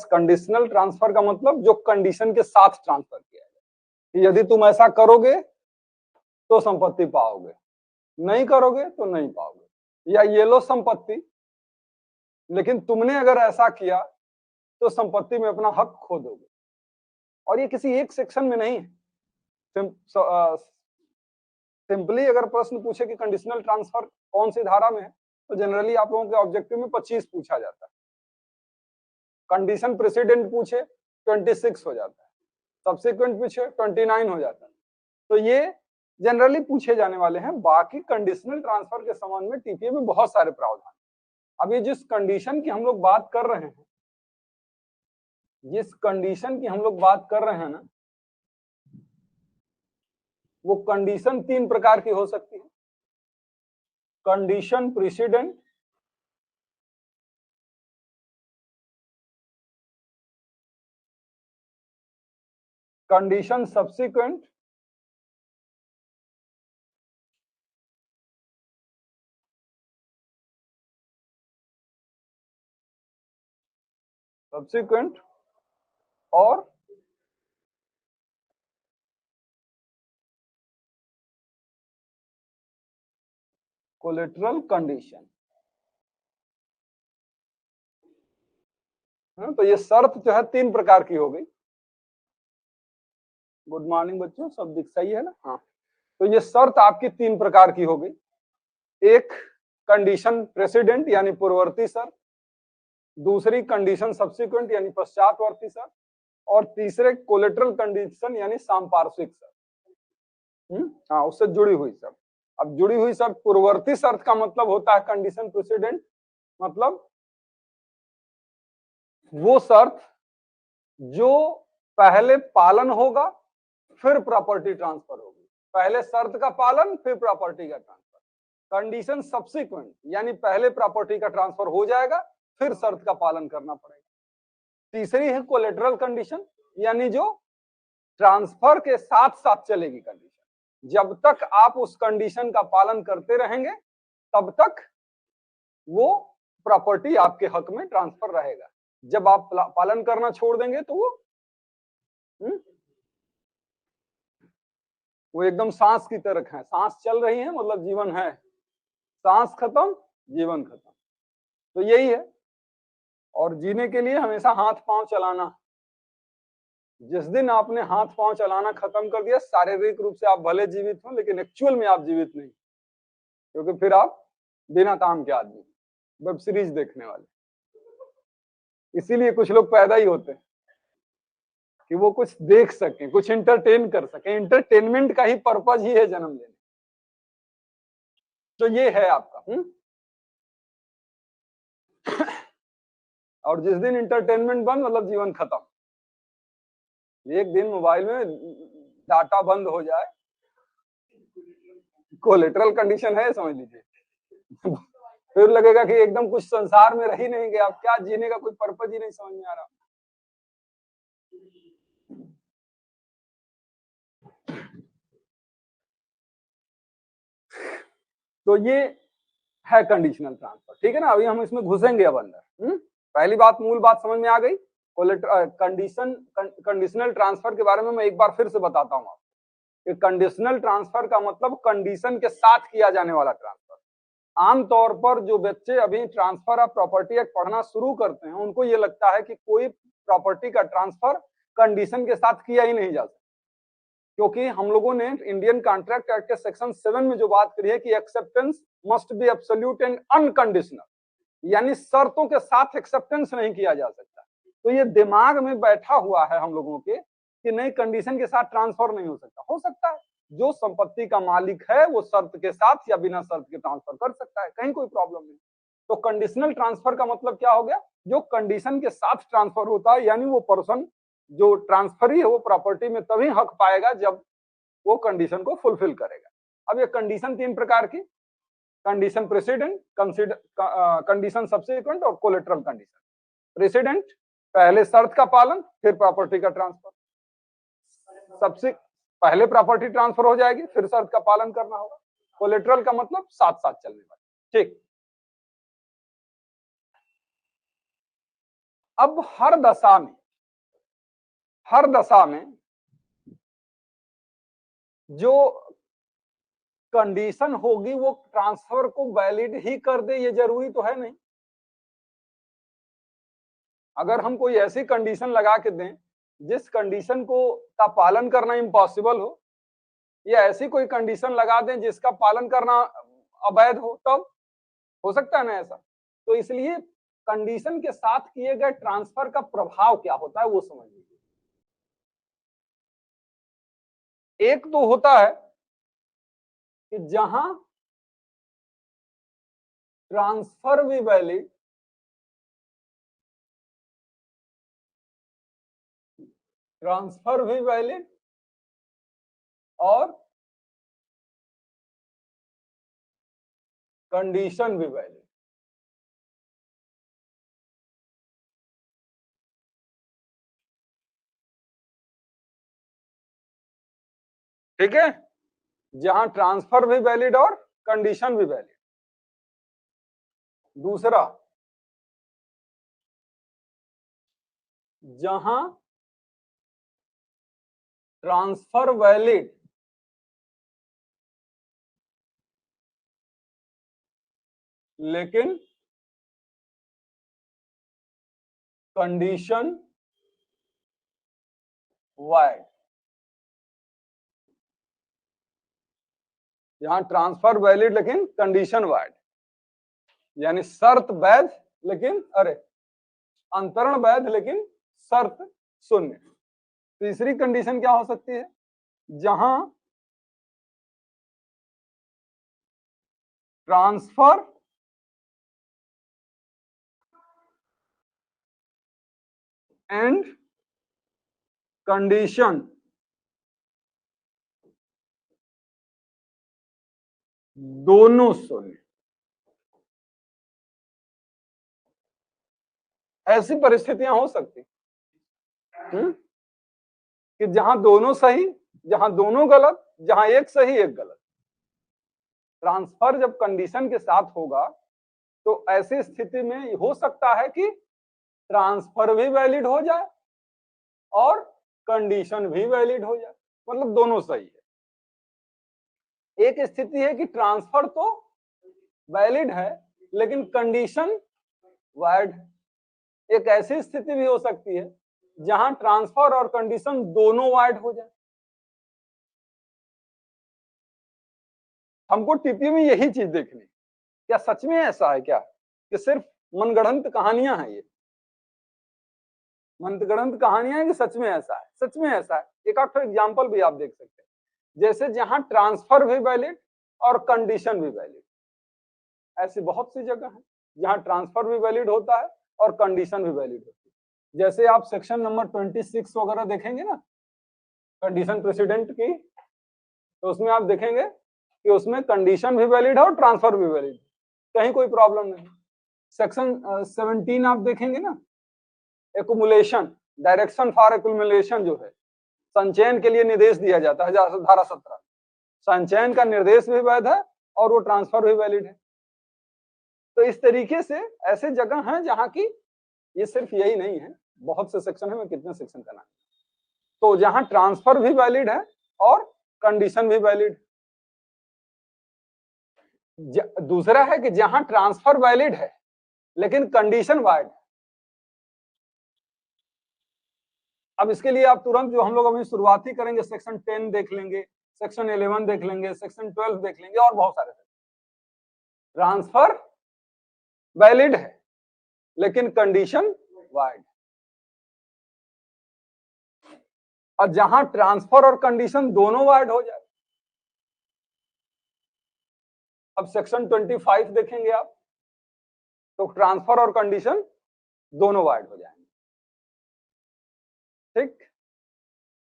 Conditional transfer का मतलब जो कंडीशन के साथ ट्रांसफर किया जाए, यदि तुम ऐसा करोगे तो संपत्ति पाओगे, नहीं करोगे तो नहीं पाओगे। या येलो संपत्ति, लेकिन तुमने अगर ऐसा किया तो संपत्ति में अपना हक खो दोगे। और ये किसी एक सेक्शन में नहीं है। सिंपली अगर प्रश्न पूछे कि कंडीशनल ट्रांसफर कौन सी धारा में है, तो जनरली आप लोगों के ऑब्जेक्टिव में 25 पूछा जाता है। कंडीशन प्रेसिडेंट पूछे 26 हो जाता है, सब्सिक्वेंट पूछे 29 हो जाता है। तो ये जनरली पूछे जाने वाले हैं। बाकी कंडीशनल ट्रांसफर के संबंध में टीपीए में बहुत सारे प्रावधान। अब ये जिस कंडीशन की हम लोग बात कर रहे हैं, जिस कंडीशन की हम लोग बात कर रहे हैं ना, वो कंडीशन 3 प्रकार की हो सकती है। कंडीशन प्रेसिडेंट, कंडीशन सब्सिक्वेंट, और कोलेटरल कंडीशन। तो ये शर्त जो है 3 प्रकार की हो गई। गुड मॉर्निंग बच्चों, सब दिख सही है ना? हाँ, तो ये शर्त आपकी 3 प्रकार की हो गई। एक कंडीशन प्रेसिडेंट यानी पूर्ववर्ती शर्त, दूसरी कंडीशन सब्सिक्वेंट यानी पश्चातवर्ती शर्त, और तीसरे कोलेटरल कंडीशन यानी सांपार्श्विक शर्त। हाँ, उससे जुड़ी हुई शर्त। अब जुड़ी हुई शर्त, पूर्ववर्ती शर्त का मतलब होता है कंडीशन प्रेसिडेंट, मतलब वो शर्त जो पहले पालन होगा फिर प्रॉपर्टी ट्रांसफर होगी। पहले शर्त का पालन फिर प्रॉपर्टी का ट्रांसफर। कंडीशन सब्सिक्वेंट यानी पहले प्रॉपर्टी का ट्रांसफर हो जाएगा फिर शर्त का पालन करना पड़ेगा। तीसरी है कोलेटरल कंडीशन, यानी जो ट्रांसफर के साथ साथ चलेगी कंडीशन। जब तक आप उस कंडीशन का पालन करते रहेंगे तब तक वो प्रॉपर्टी आपके हक में ट्रांसफर रहेगा। जब आप पालन करना छोड़ देंगे तो वो एकदम सांस की तरह है। सांस चल रही है मतलब जीवन है, सांस खत्म जीवन खत्म। तो यही है। और जीने के लिए हमेशा हाथ पांव चलाना। जिस दिन आपने हाथ पांव चलाना खत्म कर दिया, शारीरिक रूप से आप भले जीवित हो लेकिन एक्चुअल में आप जीवित नहीं, क्योंकि फिर आप बिना काम के आदमी, वेब सीरीज देखने वाले। इसीलिए कुछ लोग पैदा ही होते हैं कि वो कुछ देख सकें, कुछ एंटरटेन कर सकें। एंटरटेनमेंट का ही पर्पज ही है जन्म लेने। तो ये है आपका। और जिस दिन एंटरटेनमेंट बंद मतलब जीवन खत्म। एक दिन मोबाइल में डाटा बंद हो जाए, कोलेटरल कंडीशन है समझ लीजिए। फिर लगेगा कि एकदम कुछ संसार में रह ही नहीं गया, आप क्या जीने का कोई पर्पज ही नहीं समझ में आ रहा। तो ये है कंडीशनल ट्रांसफर, ठीक है ना? अभी हम इसमें घुसेंगे अब अंदर। पहली बात, मूल बात समझ में आ गई। कंडीशनल ट्रांसफर के बारे में मैं एक बार फिर से बताता हूँ आपको। कंडीशनल ट्रांसफर का मतलब कंडीशन के साथ किया जाने वाला ट्रांसफर। आमतौर पर जो बच्चे अभी ट्रांसफर ऑफ प्रॉपर्टी एक्ट पढ़ना शुरू करते हैं, उनको ये लगता है कि कोई प्रॉपर्टी का ट्रांसफर कंडीशन के साथ किया ही नहीं जा सकता, क्योंकि हम लोगों ने इंडियन कॉन्ट्रैक्ट एक्ट के सेक्शन 7 में जो बात करी है कि acceptance must be absolute and unconditional, यानी शर्तों के साथ एक्सेप्टेंस नहीं किया जा सकता। तो ये दिमाग में बैठा हुआ है हम लोगों के कि नहीं, कंडीशन के साथ ट्रांसफर नहीं हो सकता। हो सकता है, जो संपत्ति का मालिक है वो शर्त के साथ या बिना शर्त के ट्रांसफर कर सकता है, कहीं कोई प्रॉब्लम नहीं। तो कंडीशनल ट्रांसफर का मतलब क्या हो गया? जो कंडीशन के साथ ट्रांसफर होता है, यानी वो पर्सन जो ट्रांसफरी है वो प्रॉपर्टी में तभी हक पाएगा जब वो कंडीशन को फुलफिल करेगा। अब ये कंडीशन 3 प्रकार की, कंडीशन प्रेसिडेंट, कंडीशन सब्सिक्वेंट और कोलेटरल कंडीशन। प्रेसिडेंट पहले शर्त का पालन फिर प्रॉपर्टी का ट्रांसफर। सबसे पहले प्रॉपर्टी ट्रांसफर हो जाएगी फिर शर्त का पालन करना होगा। कोलेटरल का मतलब साथ साथ चलने वाला। ठीक, अब हर दशा में जो कंडीशन होगी वो ट्रांसफर को वैलिड ही कर दे, ये जरूरी तो है नहीं। अगर हम कोई ऐसी कंडीशन लगा के दें जिस कंडीशन को का पालन करना इम्पॉसिबल हो, या ऐसी कोई कंडीशन लगा दें जिसका पालन करना अवैध हो, तब हो सकता है ना ऐसा। तो इसलिए कंडीशन के साथ किए गए ट्रांसफर का प्रभाव क्या होता है वो समझ लीजिए। एक तो होता है कि जहां ट्रांसफर भी वैलिड और कंडीशन भी वैलिड। ठीक है, जहां ट्रांसफर भी वैलिड और कंडीशन भी वैलिड। दूसरा, जहां ट्रांसफर वैलिड लेकिन कंडीशन वाइड। जहां ट्रांसफर वैलिड लेकिन कंडीशन वाइड, यानी शर्त वैध लेकिन अंतरण वैध लेकिन शर्त शून्य। तीसरी कंडीशन क्या हो सकती है, जहां ट्रांसफर एंड कंडीशन दोनों शून्य। ऐसी परिस्थितियां हो सकती कि जहां दोनों सही, जहां दोनों गलत, जहां एक सही एक गलत। ट्रांसफर जब कंडीशन के साथ होगा तो ऐसी स्थिति में हो सकता है कि ट्रांसफर भी वैलिड हो जाए और कंडीशन भी वैलिड हो जाए, मतलब दोनों सही है। एक स्थिति है कि ट्रांसफर तो वैलिड है लेकिन कंडीशन वाइड है। एक ऐसी स्थिति भी हो सकती है जहां ट्रांसफर और कंडीशन दोनों वाइड हो जाए। हमको टीपी में यही चीज देखनी, क्या सच में ऐसा है क्या कि सिर्फ मनगढ़ंत कहानियां हैं? ये मनगढ़ंत कहानियां हैं कि सच में ऐसा है? सच में ऐसा है। एक आध एग्जांपल भी आप देख सकते हैं, जैसे जहां ट्रांसफर भी वैलिड और कंडीशन भी वैलिड। ऐसी बहुत सी जगह है जहां ट्रांसफर भी वैलिड होता है और कंडीशन भी वैलिड होती है। जैसे आप सेक्शन नंबर 26 वगैरह देखेंगे ना कंडीशन प्रेसिडेंट की, तो उसमें आप देखेंगे कि उसमें कंडीशन भी वैलिड है और ट्रांसफर भी वैलिड, कहीं कोई प्रॉब्लम नहीं। सेक्शन 17 आप देखेंगे ना, एकुमुलेशन, डायरेक्शन फॉर एकुमुलेशन जो है, संचयन के लिए निर्देश दिया जाता है धारा 17। संचयन का निर्देश भी वैध है और वो ट्रांसफर भी वैलिड है। तो इस तरीके से ऐसे जगह हैं जहां की, ये सिर्फ यही नहीं है, बहुत से सेक्शन है, मैं कितने सेक्शन का नाम। तो जहां ट्रांसफर भी वैलिड है और कंडीशन भी वैलिड। दूसरा है कि जहां ट्रांसफर वैलिड है लेकिन कंडीशन वाइड है। अब इसके लिए आप तुरंत जो हम लोग अभी शुरुआती करेंगे, सेक्शन 10 देख लेंगे, सेक्शन 11 देख लेंगे, सेक्शन 12 देख लेंगे और बहुत सारे। ट्रांसफर वैलिड है लेकिन कंडीशन वाइड। और जहां ट्रांसफर और कंडीशन दोनों वाइड हो जाए, अब सेक्शन 25 देखेंगे आप, तो ट्रांसफर और कंडीशन दोनों वाइड हो जाएंगे। ठीक,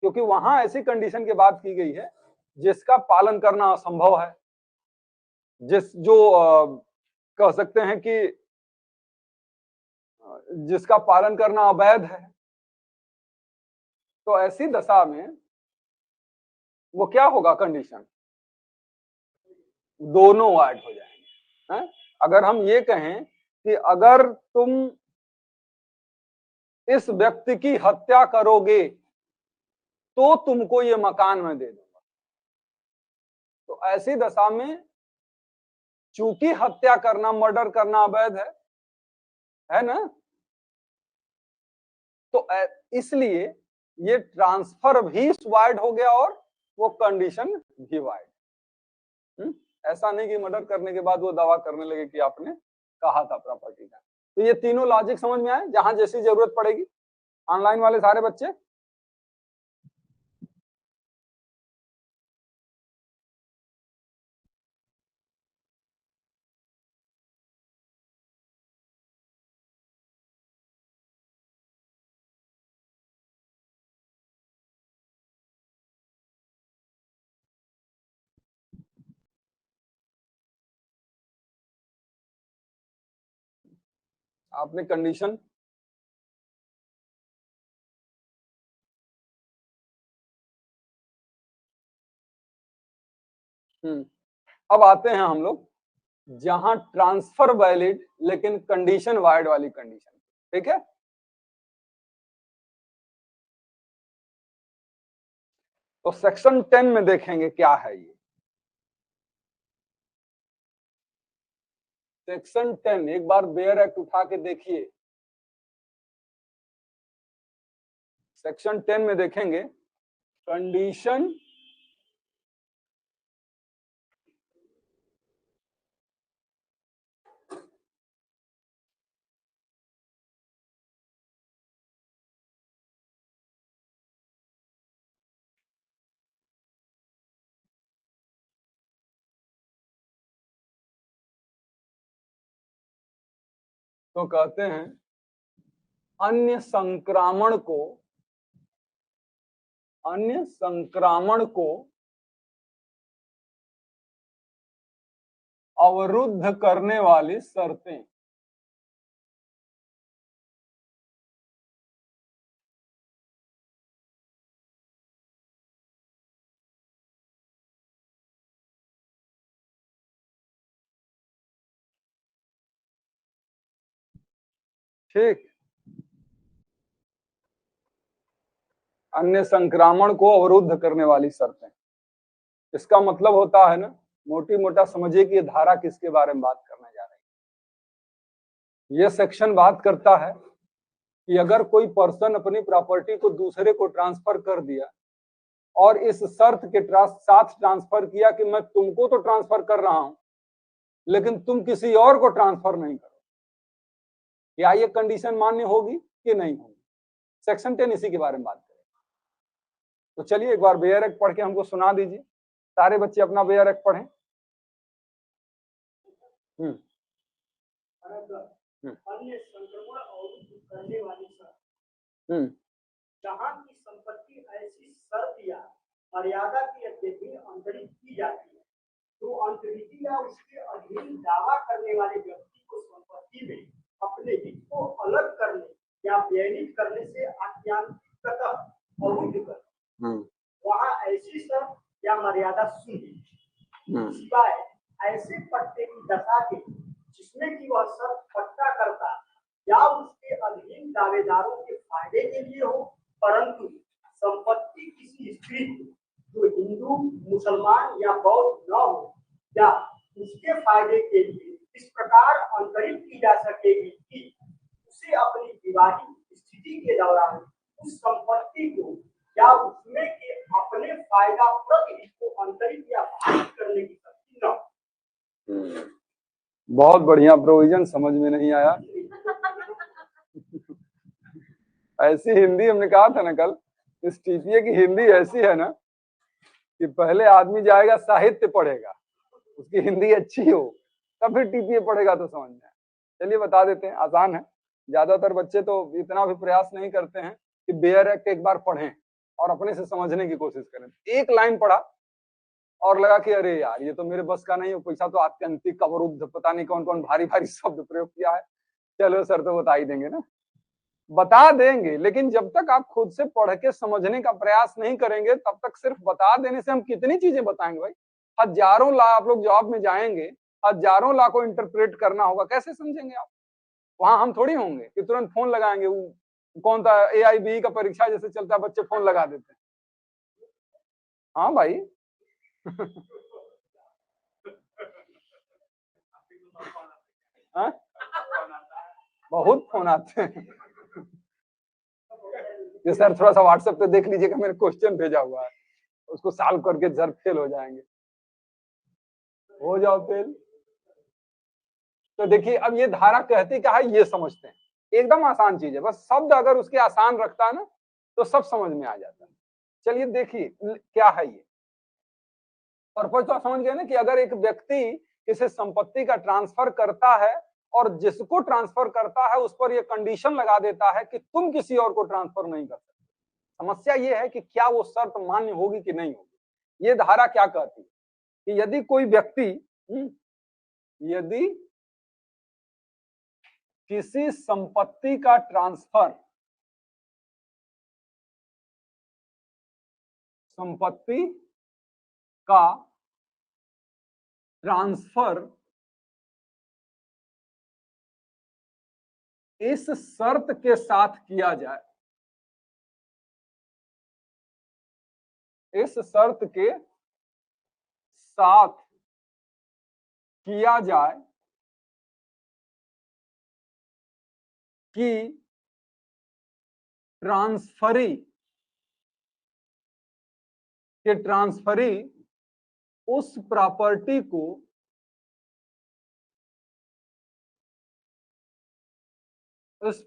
क्योंकि वहां ऐसी कंडीशन की बात की गई है जिसका पालन करना असंभव है, जो कह सकते हैं कि जिसका पालन करना अवैध है। तो ऐसी दशा में वो क्या होगा, कंडीशन दोनों वाइड हो जाएंगे। अगर हम ये कहें कि अगर तुम इस व्यक्ति की हत्या करोगे तो तुमको ये मकान मैं दे दूंगा। तो ऐसी दशा में चूंकि हत्या करना, मर्डर करना अवैध है ना, तो इसलिए ये ट्रांसफर भी वाइड हो गया और वो कंडीशन भी वाइड। ऐसा नहीं कि मर्डर करने के बाद वो दावा करने लगे कि आपने कहा था प्रॉपर्टी का। तो ये तीनों लॉजिक समझ में आए, जहां जैसी जरूरत पड़ेगी। ऑनलाइन वाले सारे बच्चे आपने कंडीशन अब आते हैं हम लोग जहां ट्रांसफर वैलिड लेकिन कंडीशन वाइड वाली कंडीशन। ठीक है, तो सेक्शन 10 में देखेंगे क्या है ये। सेक्शन 10 एक बार बेयर एक्ट उठा के देखिए। सेक्शन 10 में देखेंगे कंडीशन तो कहते हैं अन्य संक्रामण को अवरुद्ध करने वाली शर्तें। ठीक, अन्य संक्रामण को अवरुद्ध करने वाली शर्तें, इसका मतलब होता है ना, मोटी मोटा समझिए कि ये धारा किसके बारे में बात करने जा रही है। ये सेक्शन बात करता है कि अगर कोई पर्सन अपनी प्रॉपर्टी को दूसरे को ट्रांसफर कर दिया और इस शर्त के साथ ट्रांसफर किया कि मैं तुमको तो ट्रांसफर कर रहा हूं लेकिन तुम किसी और को ट्रांसफर नहीं करो, क्या ये कंडीशन मान्य होगी कि नहीं होगी। सेक्शन 10 इसी के बारे में बात करें। तो चलिए एक बार बेयर एक्ट पढ़ के हमको सुना दीजिए। सारे बच्चे अपना बेयर एक्ट पढ़ें। अन्य संक्रमण अवरुद्ध करने वाली शर्त, जहां की संपत्ति ऐसी शर्त या मर्यादा के अधीन अंतरित की जाती है तो अंतरित या उसके अधीन दावा करने वाले व्यक्ति को संपत्ति में अपने हित को अलग करने या व्ययित करने से आज्ञानुगतः अवरुद्ध कर, वहां ऐसी शर्त या मर्यादा शून्य सिवाय ऐसे पट्टे की दशा के जिसमें कि वह शर्त पट्टा करता या उसके अधीन दावेदारों के फायदे के लिए हो, परंतु संपत्ति किसी स्त्री जो हिंदू, मुसलमान या बौद्ध न हो या उसके फायदे के लिए इस प्रकार अंतरित की जा सकेगी कि उसे अपनी विवाहित स्थिति के दौरान उस संपत्ति को या उसमें के अपने फायदा प्रति को अंतरित या भारित करने की शक्ति न हो। बहुत बढ़िया प्रोविजन, समझ में नहीं आया। ऐसी हिंदी हमने कहा था ना कल, इस टीपीए की हिंदी ऐसी है ना कि पहले आदमी जाएगा साहित्य पढ़ेगा, उसकी हिंदी अच्छी हो तब फिर टीपीए पढ़ेगा तो समझ में आए। चलिए बता देते हैं, आसान है। ज्यादातर बच्चे तो इतना भी प्रयास नहीं करते हैं कि बेयर एक्ट एक बार पढ़ें और अपने से समझने की कोशिश करें। एक लाइन पढ़ा और लगा कि अरे यार ये तो मेरे बस का नहीं है, पैसा तो आत्यंतिक अवरुद्ध, पता नहीं कौन कौन भारी भारी शब्द प्रयोग किया है। चलो सर तो बता ही देंगे ना, बता देंगे, लेकिन जब तक आप खुद से पढ़ के समझने का प्रयास नहीं करेंगे तब तक सिर्फ बता देने से हम कितनी चीजें बताएंगे भाई। हजारों लाख आप लोग जॉब में जाएंगे, हजारों लाखों इंटरप्रेट करना होगा, कैसे समझेंगे आप। वहां हम थोड़ी होंगे कि तुरंत फोन लगाएंगे, कौन था AIBE का परीक्षा जैसे चलता है, बच्चे फोन लगा देते हैं। हाँ भाई हाँ? बहुत फोन आते हैं ये सर थोड़ा सा व्हाट्सएप पे देख लीजिएगा, मैंने क्वेश्चन भेजा हुआ है, उसको सॉल्व करके सर फेल हो जाएंगे। हो जाओ फेल। तो देखिए अब ये धारा कहती क्या है ये समझते हैं, एकदम आसान चीज है, बस शब्द अगर उसके आसान रखता है ना तो सब समझ में आ जाता है। चलिए देखिए क्या है ये पर्पज, तो समझ गए ना कि अगर एक व्यक्ति किसी संपत्ति का ट्रांसफर करता है और जिसको ट्रांसफर करता है उस पर ये कंडीशन लगा देता है कि तुम किसी और को ट्रांसफर नहीं कर सकते। समस्या ये है कि क्या वो शर्त मान्य होगी कि नहीं होगी। ये धारा क्या कहती है कि यदि कोई व्यक्ति यदि किसी संपत्ति का ट्रांसफर संपत्ति का ट्रांसफर इस शर्त के साथ किया जाए, इस शर्त के साथ किया जाए कि ट्रांसफरी उस प्रॉपर्टी को उस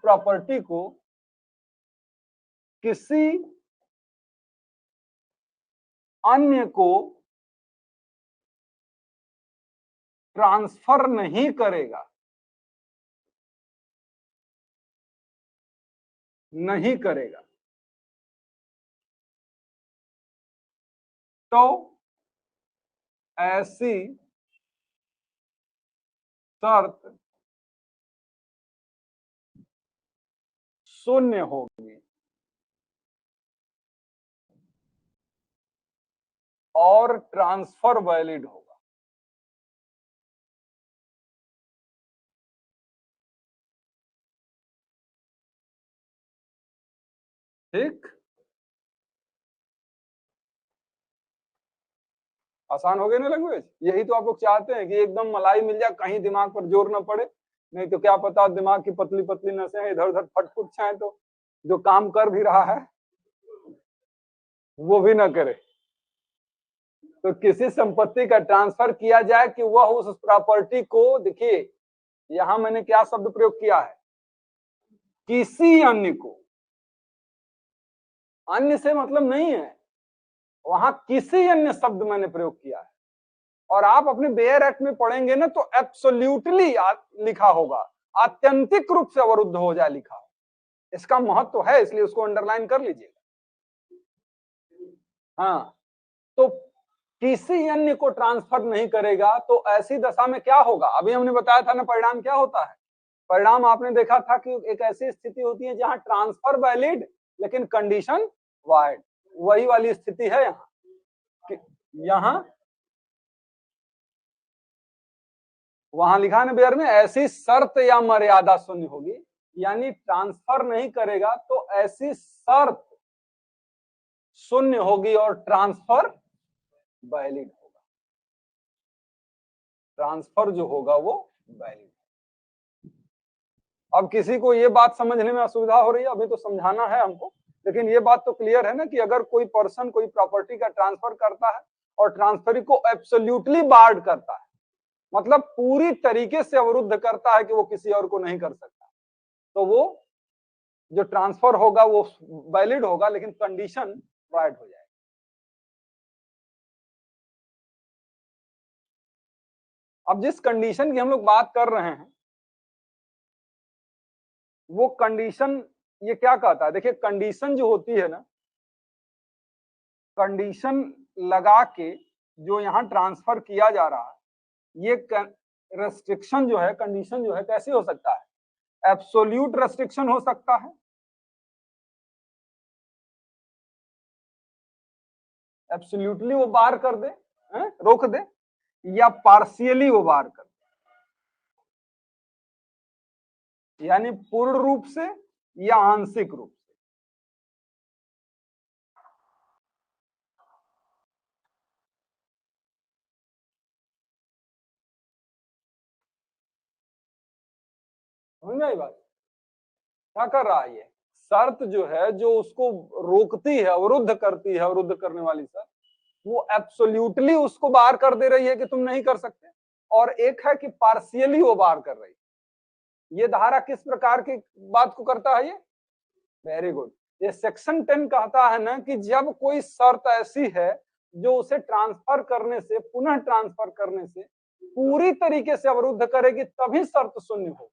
प्रॉपर्टी को किसी अन्य को ट्रांसफर नहीं करेगा, नहीं करेगा। तो ऐसी शर्त शून्य होगी और ट्रांसफर वैलिड होगा। ठीक, आसान हो गया ना लैंग्वेज। यही तो आप लोग चाहते हैं कि एकदम मलाई मिल जाए, कहीं दिमाग पर जोर न पड़े, नहीं तो क्या पता दिमाग की पतली पतली नसें इधर उधर फटफुट जाए तो जो काम कर भी रहा है वो भी ना करे। तो किसी संपत्ति का ट्रांसफर किया जाए कि वह उस प्रॉपर्टी को, देखिए यहां मैंने क्या शब्द प्रयोग किया है, किसी अन्य को। अन्य से मतलब नहीं है, वहां किसी अन्य शब्द मैंने प्रयोग किया है। और आप अपने बेयर एक्ट में पढ़ेंगे ना तो एब्सोल्यूटली लिखा होगा, आत्यंतिक रूप से अवरुद्ध हो जाए लिखा हो। इसका महत्व तो है, इसलिए उसको अंडरलाइन कर लीजिएगा। हाँ, तो किसी अन्य को ट्रांसफर नहीं करेगा तो ऐसी दशा में क्या होगा, अभी हमने बताया था ना परिणाम क्या होता है। परिणाम आपने देखा था कि एक ऐसी स्थिति होती है जहां ट्रांसफर वैलिड लेकिन कंडीशन वाइड, वही वाली स्थिति है यहाँ वहां लिखा है बेयर में, ऐसी शर्त या मर्यादा शून्य होगी, यानी ट्रांसफर नहीं करेगा तो ऐसी शर्त शून्य होगी और ट्रांसफर वैलिड होगा। ट्रांसफर जो होगा वो वैलिड। अब किसी को ये बात समझने में असुविधा हो रही है, अभी तो समझाना है हमको, लेकिन ये बात तो क्लियर है ना कि अगर कोई पर्सन कोई प्रॉपर्टी का ट्रांसफर करता है और ट्रांसफरी को एब्सोल्युटली बार्ड करता है, मतलब पूरी तरीके से अवरुद्ध करता है कि वो किसी और को नहीं कर सकता, तो वो जो ट्रांसफर होगा वो वैलिड होगा लेकिन कंडीशन वाइड हो जाएगी। अब जिस कंडीशन की हम लोग बात कर रहे हैं वो कंडीशन ये क्या कहता है, देखिए कंडीशन जो होती है ना, कंडीशन लगा के जो यहाँ ट्रांसफर किया जा रहा है, ये रेस्ट्रिक्शन जो है, कंडीशन जो है कैसे हो सकता है, एब्सोल्यूट रेस्ट्रिक्शन हो सकता है, एब्सोल्युटली वो बार कर दे, रोक दे, या पार्शियली वो बार कर दे। यानी पूर्ण रूप से या आंशिक रूप से। समझ में आई बात? क्या कर रहा है ये? शर्त जो है, जो उसको रोकती है, अवरुद्ध करती है, अवरुद्ध करने वाली शर्त, वो एब्सोल्युटली उसको बाहर कर दे रही है कि तुम नहीं कर सकते, और एक है कि पार्शियली वो बाहर कर रही है। ये धारा किस प्रकार की बात को करता है ये? Very good. ये सेक्शन 10 कहता है ना कि जब कोई शर्त ऐसी है जो उसे ट्रांसफर करने से, पुनः ट्रांसफर करने से पूरी तरीके से अवरुद्ध करेगी, तभी शर्त शून्य हो।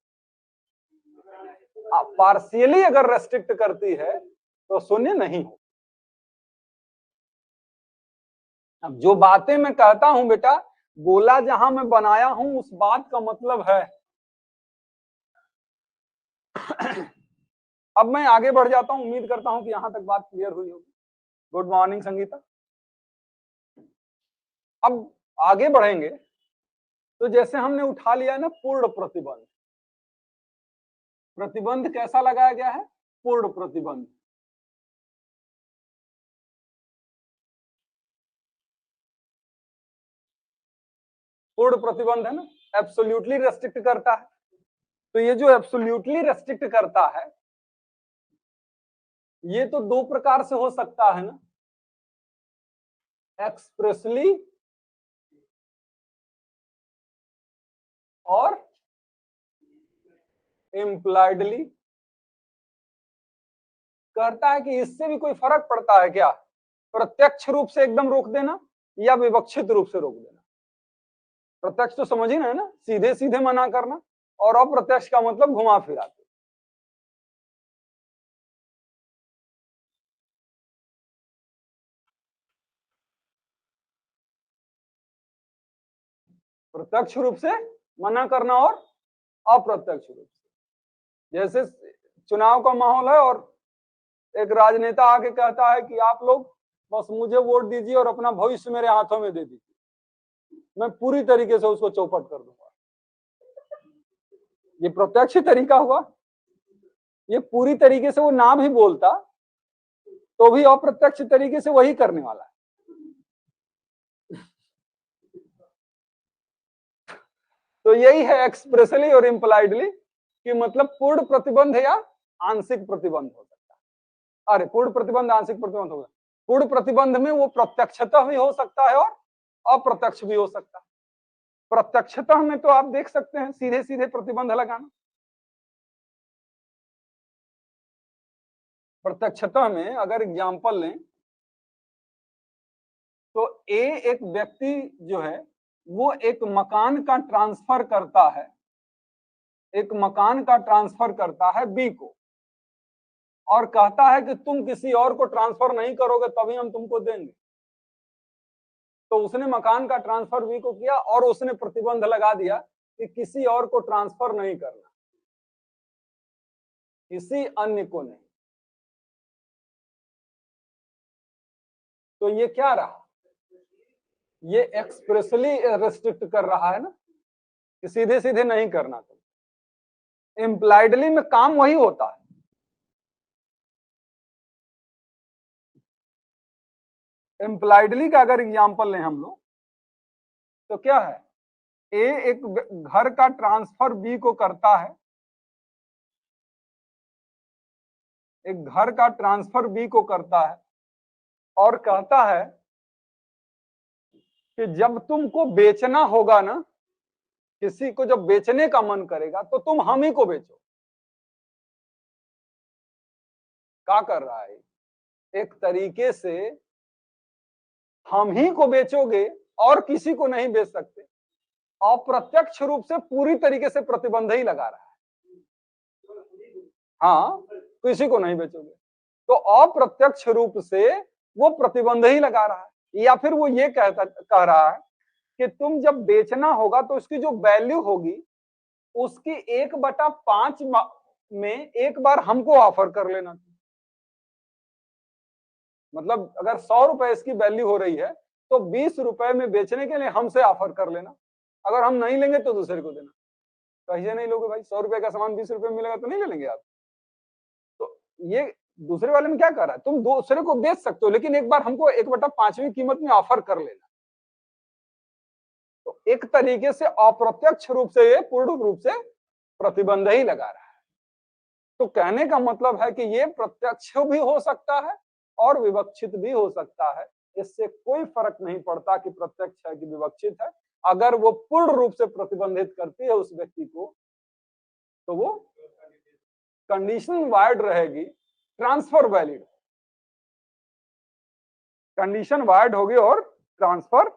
पार्शियली अगर रेस्ट्रिक्ट करती है तो शून्य नहीं हो। अब जो बातें मैं कहता हूं बेटा, गोला जहां मैं बनाया हूं उस बात का मतलब है। अब मैं आगे बढ़ जाता हूं, उम्मीद करता हूं कि यहां तक बात क्लियर हुई होगी। Good morning Sangeeta. अब आगे बढ़ेंगे तो जैसे हमने उठा लिया है ना पूर्ण प्रतिबंध। प्रतिबंध कैसा लगाया गया है? पूर्ण प्रतिबंध। पूर्ण प्रतिबंध है ना, एब्सोल्युटली रेस्ट्रिक्ट करता है। तो ये जो एब्सोल्युटली रेस्ट्रिक्ट करता है, ये तो दो प्रकार से हो सकता है ना, एक्सप्रेसली और इम्प्लाइडली। कहता है कि इससे भी कोई फर्क पड़ता है क्या? प्रत्यक्ष रूप से एकदम रोक देना या विवक्षित रूप से रोक देना। प्रत्यक्ष तो समझ ही ना है ना, सीधे सीधे मना करना, और अप्रत्यक्ष का मतलब घुमा फिरा के। प्रत्यक्ष रूप से मना करना और अप्रत्यक्ष रूप से। जैसे चुनाव का माहौल है और एक राजनेता आके कहता है कि आप लोग बस मुझे वोट दीजिए और अपना भविष्य मेरे हाथों में दे दीजिए, मैं पूरी तरीके से उसको चौपट कर दूंगा। ये प्रत्यक्ष तरीका हुआ। ये पूरी तरीके से वो ना भी बोलता तो भी अप्रत्यक्ष तरीके से वही करने वाला है। तो यही है एक्सप्रेसली और इम्प्लाइडली, कि मतलब पूर्ण प्रतिबंध या आंशिक प्रतिबंध हो सकता है। अरे पूर्ण प्रतिबंध, आंशिक प्रतिबंध होगा। पूर्ण प्रतिबंध में वो प्रत्यक्षतः भी हो सकता है और अप्रत्यक्ष भी हो सकता है। प्रत्यक्षतः में तो आप देख सकते हैं सीधे सीधे प्रतिबंध लगाना। प्रत्यक्षतः में अगर एग्जाम्पल लें तो ए एक व्यक्ति जो है वो एक मकान का ट्रांसफर करता है, एक मकान का ट्रांसफर करता है बी को, और कहता है कि तुम किसी और को ट्रांसफर नहीं करोगे तभी हम तुमको देंगे। तो उसने मकान का ट्रांसफर बी को किया और उसने प्रतिबंध लगा दिया कि किसी और को ट्रांसफर नहीं करना, किसी अन्य को नहीं। तो ये क्या रहा? ये एक्सप्रेसली रेस्ट्रिक्ट कर रहा है ना कि सीधे सीधे नहीं करना। तो इम्प्लाइडली में काम वही होता है। इम्प्लाइडली का अगर एग्जांपल लें हम लोग तो क्या है, ए एक घर का ट्रांसफर बी को करता है, एक घर का ट्रांसफर बी को करता है और कहता है कि जब तुमको बेचना होगा ना, किसी को जब बेचने का मन करेगा तो तुम हम ही को बेचो। क्या कर रहा है? एक तरीके से हम ही को बेचोगे और किसी को नहीं बेच सकते। अप्रत्यक्ष रूप से पूरी तरीके से प्रतिबंध ही लगा रहा है। हाँ, किसी को नहीं बेचोगे। तो अप्रत्यक्ष रूप से वो प्रतिबंध ही लगा रहा है। या फिर वो ये कह रहा है कि तुम जब बेचना होगा तो उसकी जो वैल्यू होगी उसकी 1/5 में एक बार हमको ऑफर कर लेना। मतलब अगर 100 रुपए इसकी वैल्यू हो रही है तो 20 रुपए में बेचने के लिए हमसे ऑफर कर लेना, अगर हम नहीं लेंगे तो दूसरे को देना। कहिए नहीं लोगे भाई, 100 रुपए का सामान 20 रुपए में मिलेगा तो नहीं ले लेंगे आप? तो ये दूसरे वाले में क्या कर रहा है, तुम दूसरे को बेच सकते हो लेकिन एक बार हमको 1/5वीं कीमत में ऑफर कर लेना। तो एक तरीके से अप्रत्यक्ष रूप से ये पूर्ण रूप से प्रतिबंध ही लगा रहा है। तो कहने का मतलब है कि ये प्रत्यक्ष भी हो सकता है और विवक्षित भी हो सकता है, इससे कोई फर्क नहीं पड़ता कि प्रत्यक्ष है कि विवक्षित है। अगर वो पूर्ण रूप से प्रतिबंधित करती है उस व्यक्ति को तो वो कंडीशन वाइड रहेगी, ट्रांसफर वैलिड, कंडीशन वाइड होगी और ट्रांसफर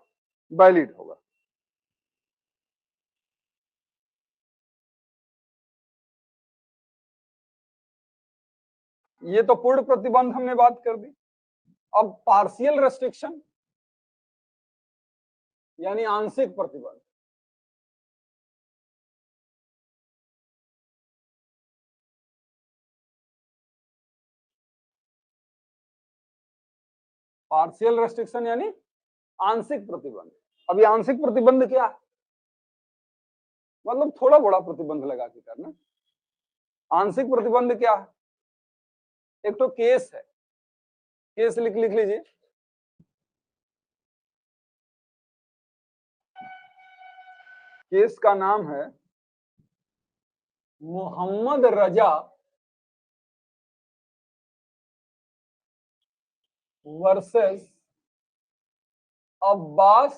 वैलिड होगा। ये तो पूर्ण प्रतिबंध हमने बात कर दी। अब पार्शियल रेस्ट्रिक्शन यानी आंशिक प्रतिबंध। पार्शियल रेस्ट्रिक्शन यानी आंशिक प्रतिबंध। अब ये आंशिक प्रतिबंध क्या है, मतलब थोड़ा बड़ा प्रतिबंध लगा के करना। आंशिक प्रतिबंध क्या है, एक तो केस है, केस लिख लीजिए। केस का नाम है मोहम्मद रजा वर्सेस अब्बास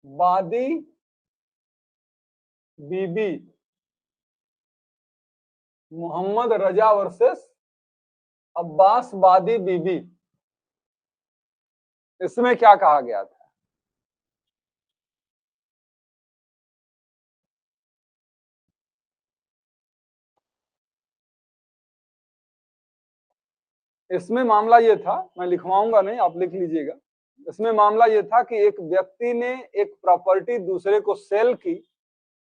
बादी बीबी। मोहम्मद रजा वर्सेस अब्बास बादी बीबी। इसमें क्या कहा गया था, इसमें मामला ये था, मैं लिखवाऊंगा नहीं आप लिख लीजिएगा। इसमें मामला ये था कि एक व्यक्ति ने एक प्रॉपर्टी दूसरे को सेल की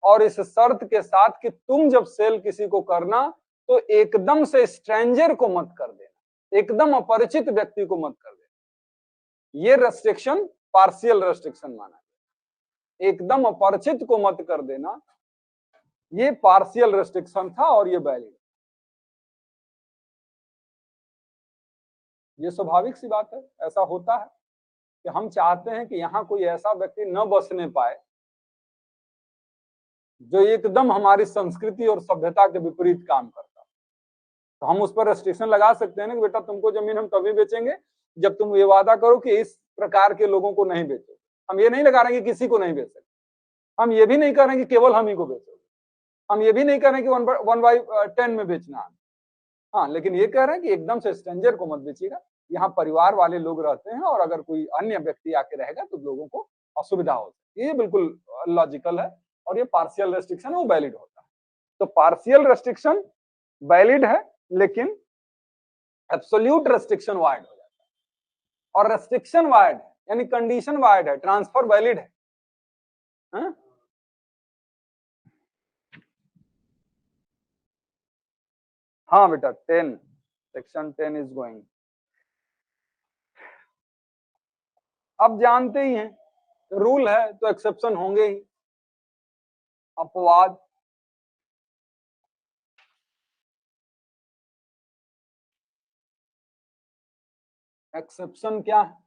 और इस शर्त के साथ कि तुम जब सेल किसी को करना तो एकदम से स्ट्रेंजर को मत कर देना, एकदम अपरिचित व्यक्ति को मत कर देना। ये रेस्ट्रिक्शन पार्शियल रेस्ट्रिक्शन माना गया, एकदम अपरिचित को मत कर देना, ये पार्शियल रेस्ट्रिक्शन था और ये वैलिड। ये स्वाभाविक सी बात है, ऐसा होता है कि हम चाहते हैं कि यहाँ कोई ऐसा व्यक्ति न बसने पाए जो एकदम हमारी संस्कृति और सभ्यता के विपरीत काम करता। तो हम उस पर रेस्ट्रिक्शन लगा सकते हैं ना कि बेटा तुमको जमीन हम तभी बेचेंगे जब तुम ये वादा करो कि इस प्रकार के लोगों को नहीं बेचो। हम ये नहीं लगा रहे कि किसी को नहीं बेच सकते, हम ये भी नहीं कर रहे कि केवल हम ही को बेचोगे, हम ये भी नहीं कर रहे कि 1/10 में बेचना। हाँ, लेकिन ये कह रहे हैं कि एकदम से स्ट्रेंजर को मत बेचिएगा, यहाँ परिवार वाले लोग रहते हैं और अगर कोई अन्य व्यक्ति आके रहेगा तो लोगों को असुविधा हो सकती है। ये बिल्कुल लॉजिकल है और ये पार्शियल रेस्ट्रिक्शन है वो वैलिड होता है। तो पार्शियल रेस्ट्रिक्शन वैलिड है लेकिन एब्सोल्यूट रेस्ट्रिक्शन वाइड हो जाता है, और रेस्ट्रिक्शन वाइड है यानी कंडीशन वाइड है, ट्रांसफर वैलिड है। हाँ बेटा 10 सेक्शन 10 इज गोइंग। अब जानते ही हैं रूल है तो एक्सेप्शन होंगे ही। अपवाद, एक्सेप्शन क्या है,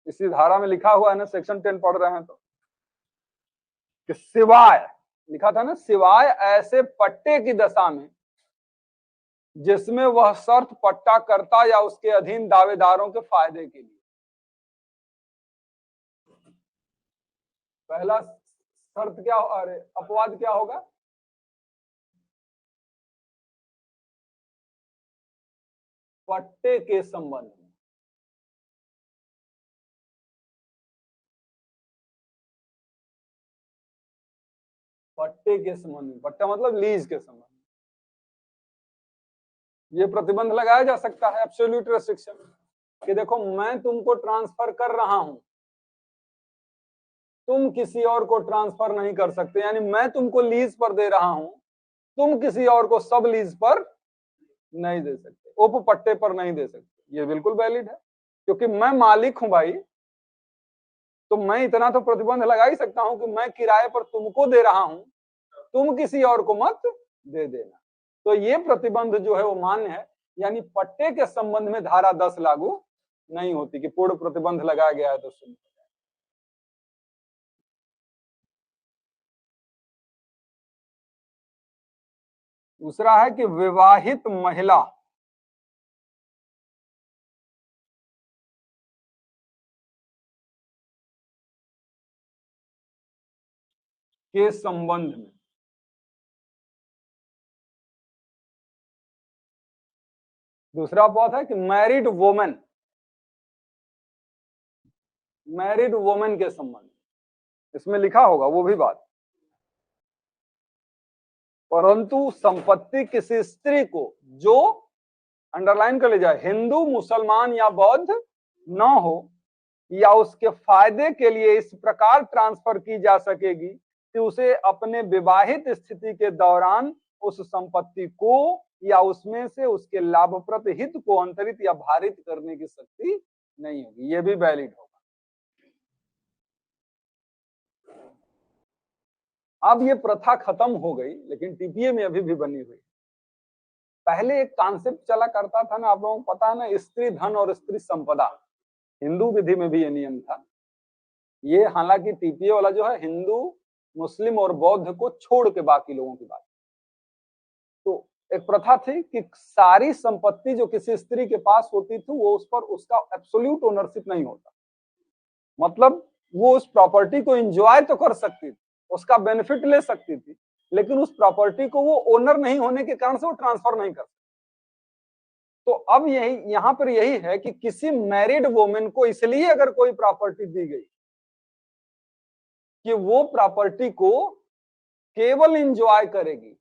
इसी धारा में लिखा हुआ है ना, सेक्शन 10 पढ़ रहे हैं तो, कि सिवाय, लिखा था ना, सिवाय ऐसे पट्टे की दशा में जिसमें वह शर्त पट्टा करता या उसके अधीन दावेदारों के फायदे के लिए। पहला शर्त क्या, अरे अपवाद क्या होगा, पट्टे के संबंध में। पट्टे के संबंध में, पट्टा मतलब लीज के संबंध में ये प्रतिबंध लगाया जा सकता है, एब्सोल्यूट रेस्ट्रिक्शन, कि देखो मैं तुमको ट्रांसफर कर रहा हूं, तुम किसी और को ट्रांसफर नहीं कर सकते, यानी मैं तुमको लीज पर दे रहा हूं, तुम किसी और को सब लीज पर नहीं दे सकते, उप पट्टे पर नहीं दे सकते। ये बिल्कुल वैलिड है, क्योंकि मैं मालिक हूं भाई, तो मैं इतना तो प्रतिबंध लगा ही सकता हूं कि मैं किराए पर तुमको दे रहा हूं, तुम किसी और को मत दे देना। तो ये प्रतिबंध जो है वो मान्य है, यानी पट्टे के संबंध में धारा 10 लागू नहीं होती कि पूर्ण प्रतिबंध लगाया गया है तो सुन। दूसरा है कि विवाहित महिला के संबंध में दूसरा अपवाद है कि मैरिड वोमेन के संबंध, इसमें लिखा होगा वो भी बात, परंतु संपत्ति किसी स्त्री को जो, अंडरलाइन कर ले जाए, हिंदू मुसलमान या बौद्ध न हो या उसके फायदे के लिए इस प्रकार ट्रांसफर की जा सकेगी कि उसे अपने विवाहित स्थिति के दौरान उस संपत्ति को या उसमें से उसके लाभप्रद हित को अंतरित या भारित करने की शक्ति नहीं होगी। ये भी वैलिड होगा। अब ये प्रथा खत्म हो गई, लेकिन टीपीए में अभी भी बनी हुई। पहले एक कॉन्सेप्ट चला करता था ना, आप लोगों को पता है ना, स्त्री धन और स्त्री संपदा। हिंदू विधि में भी ये नियम था। ये हालांकि टीपीए वाला जो है हिंदू मुस्लिम और बौद्ध को छोड़ के बाकी लोगों की बात। तो एक प्रथा थी कि सारी संपत्ति जो किसी स्त्री के पास होती थी वो उस पर उसका एब्सोल्यूट ओनरशिप नहीं होता, मतलब वो उस प्रॉपर्टी को एंजॉय तो कर सकती थी, उसका बेनिफिट ले सकती थी, लेकिन उस प्रॉपर्टी को वो ओनर नहीं होने के कारण से वो ट्रांसफर नहीं कर सकती। तो अब यही यहां पर यही है कि किसी मैरिड वुमेन को इसलिए अगर कोई प्रॉपर्टी दी गई कि वो प्रॉपर्टी को केवल एंजॉय करेगी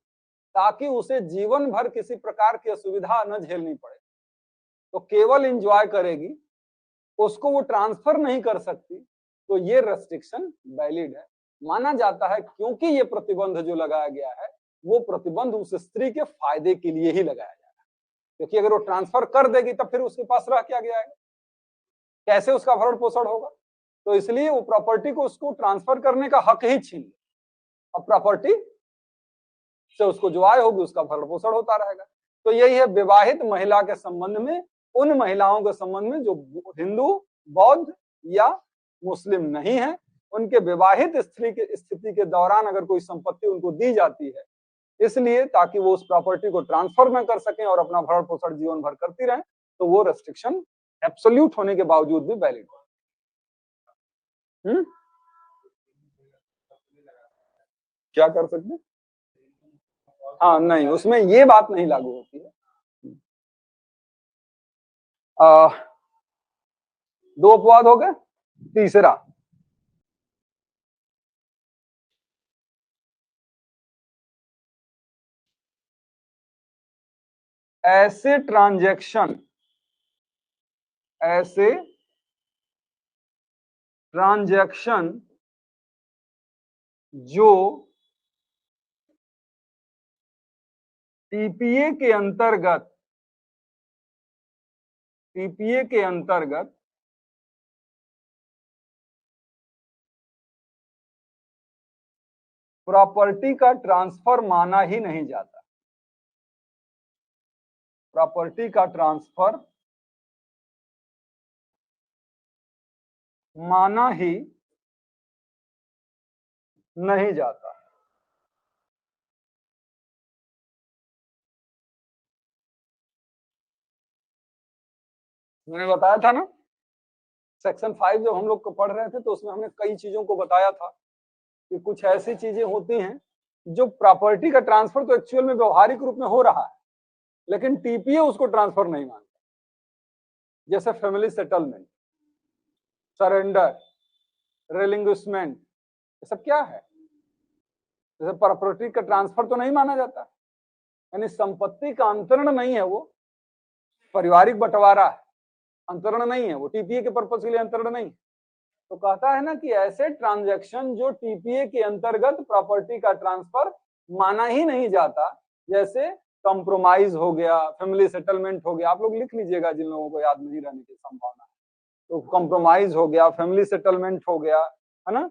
ताकि उसे जीवन भर किसी प्रकार की असुविधा न झेलनी पड़े, तो केवल एंजॉय करेगी, उसको वो ट्रांसफर नहीं कर सकती, तो ये रेस्ट्रिक्शन वैलिड है, माना जाता है। क्योंकि ये प्रतिबंध जो लगाया गया है वो प्रतिबंध उस स्त्री के फायदे के लिए ही लगाया जा रहा है, क्योंकि अगर वो ट्रांसफर कर देगी तब फिर उसके पास रह क्या गया है, कैसे उसका भरण पोषण होगा। तो इसलिए वो प्रॉपर्टी को उसको ट्रांसफर करने का हक ही छीन लिया। अब प्रॉपर्टी से उसको जो आय होगी उसका भरण पोषण होता रहेगा। तो यही है विवाहित महिला के संबंध में, उन महिलाओं के संबंध में जो हिंदू बौद्ध या मुस्लिम नहीं है, उनके विवाहित स्थिति के दौरान अगर कोई संपत्ति उनको दी जाती है इसलिए ताकि वो उस प्रॉपर्टी को ट्रांसफर न कर सकें और अपना भरण पोषण जीवन भर करती रहें, तो वो रेस्ट्रिक्शन एब्सोल्यूट होने के बावजूद भी वैलिड है। क्या कर सकते हैं? हाँ नहीं, उसमें ये बात नहीं लागू होती है। दो अपवाद हो गए। तीसरा, ऐसे ट्रांजैक्शन जो टीपीए के अंतर्गत प्रॉपर्टी का ट्रांसफर माना ही नहीं जाता, प्रॉपर्टी का ट्रांसफर माना ही नहीं जाता। मैंने बताया था ना, सेक्शन 5 जब हम लोग पढ़ रहे थे तो उसमें हमने कई चीजों को बताया था कि कुछ ऐसी चीजें होती हैं जो प्रॉपर्टी का ट्रांसफर तो एक्चुअल में व्यवहारिक रूप में हो रहा है, लेकिन टीपीए उसको ट्रांसफर नहीं मानता। जैसे फैमिली सेटलमेंट, सरेंडर, रिलिंग्विशमेंट, ये सब क्या है? जैसे प्रॉपर्टी का ट्रांसफर तो नहीं माना जाता, यानी संपत्ति का अंतरण नहीं है, वो पारिवारिक बंटवारा है, अंतरण नहीं है, वो टीपीए के पर्पज के लिए अंतरण नहीं। तो कहता है ना कि ऐसे ट्रांजैक्शन जो टीपीए के अंतर्गत प्रॉपर्टी का ट्रांसफर माना ही नहीं जाता, जैसे कंप्रोमाइज हो गया, फैमिली सेटलमेंट हो गया, आप लोग लिख लीजिएगा जिन लोगों को याद नहीं रहने की संभावना है। तो कंप्रोमाइज हो गया, फैमिली सेटलमेंट हो गया, है ना,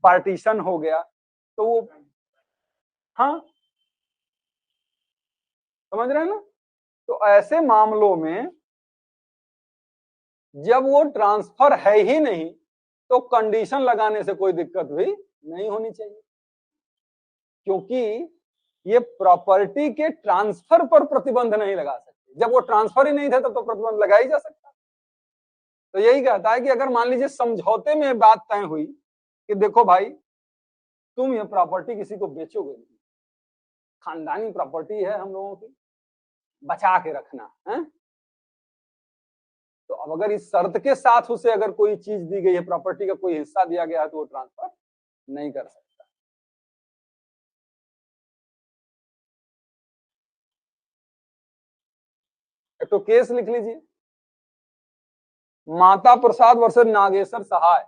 पार्टीशन हो गया, तो वो, हाँ समझ रहे हैं ना। तो ऐसे मामलों में जब वो ट्रांसफर है ही नहीं तो कंडीशन लगाने से कोई दिक्कत भी नहीं होनी चाहिए, क्योंकि ये प्रॉपर्टी के ट्रांसफर पर प्रतिबंध नहीं लगा सकते। जब वो ट्रांसफर ही नहीं थे तब तो प्रतिबंध लगा ही जा सकता। तो यही कहता है कि अगर मान लीजिए समझौते में बात तय हुई कि देखो भाई तुम ये प्रॉपर्टी किसी को बेचोगे नहीं, खानदानी प्रॉपर्टी है हम लोगों की, बचा के रखना है, तो अब अगर इस शर्त के साथ उसे अगर कोई चीज दी गई है, प्रॉपर्टी का कोई हिस्सा दिया गया है, तो वो ट्रांसफर नहीं कर सकता। एक तो केस लिख लीजिए, माता प्रसाद वर्सेस नागेश्वर सहाय।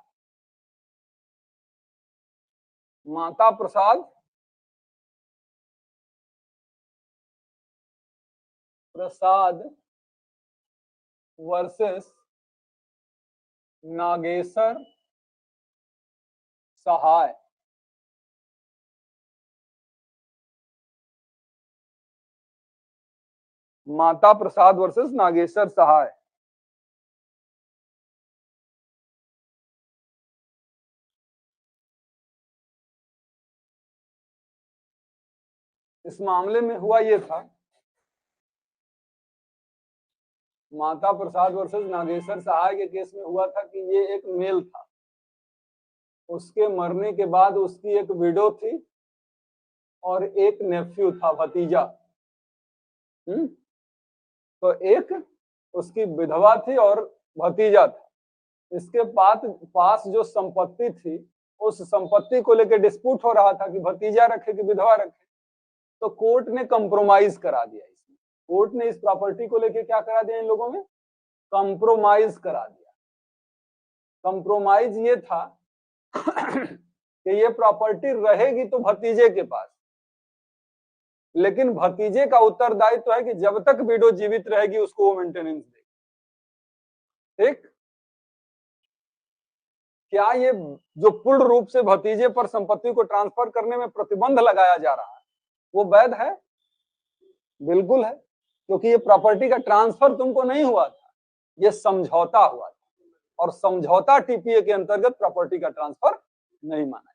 माता प्रसाद वर्सेस नागेश्वर सहाय। माता प्रसाद वर्सेस नागेश्वर सहाय। इस मामले में हुआ ये था, माता प्रसाद वर्सेस नागेश्वर सहाय के केस में हुआ था कि ये एक मेल था, उसके मरने के बाद उसकी एक विडो थी और एक नेफ्यू था, भतीजा। तो एक उसकी विधवा थी और भतीजा था। इसके पास जो संपत्ति थी, उस संपत्ति को लेकर डिस्प्यूट हो रहा था कि भतीजा रखे कि विधवा रखे। तो कोर्ट ने कंप्रोमाइज करा दिया। इसमें कोर्ट ने इस प्रॉपर्टी को लेकर क्या करा दिया, इन लोगों में कंप्रोमाइज करा दिया। कंप्रोमाइज ये था कि ये प्रॉपर्टी रहेगी तो भतीजे के पास, लेकिन भतीजे का उत्तरदायित्व है कि जब तक विडो जीवित रहेगी उसको वो मेंटेनेंस देगी। ठीक, क्या ये जो पूर्ण रूप से भतीजे पर संपत्ति को ट्रांसफर करने में प्रतिबंध लगाया जा रहा है वो वैध है? बिल्कुल है, क्योंकि ये प्रॉपर्टी का ट्रांसफर तुमको नहीं हुआ था, ये समझौता हुआ था, और समझौता टीपीए के अंतर्गत प्रॉपर्टी का ट्रांसफर नहीं माना।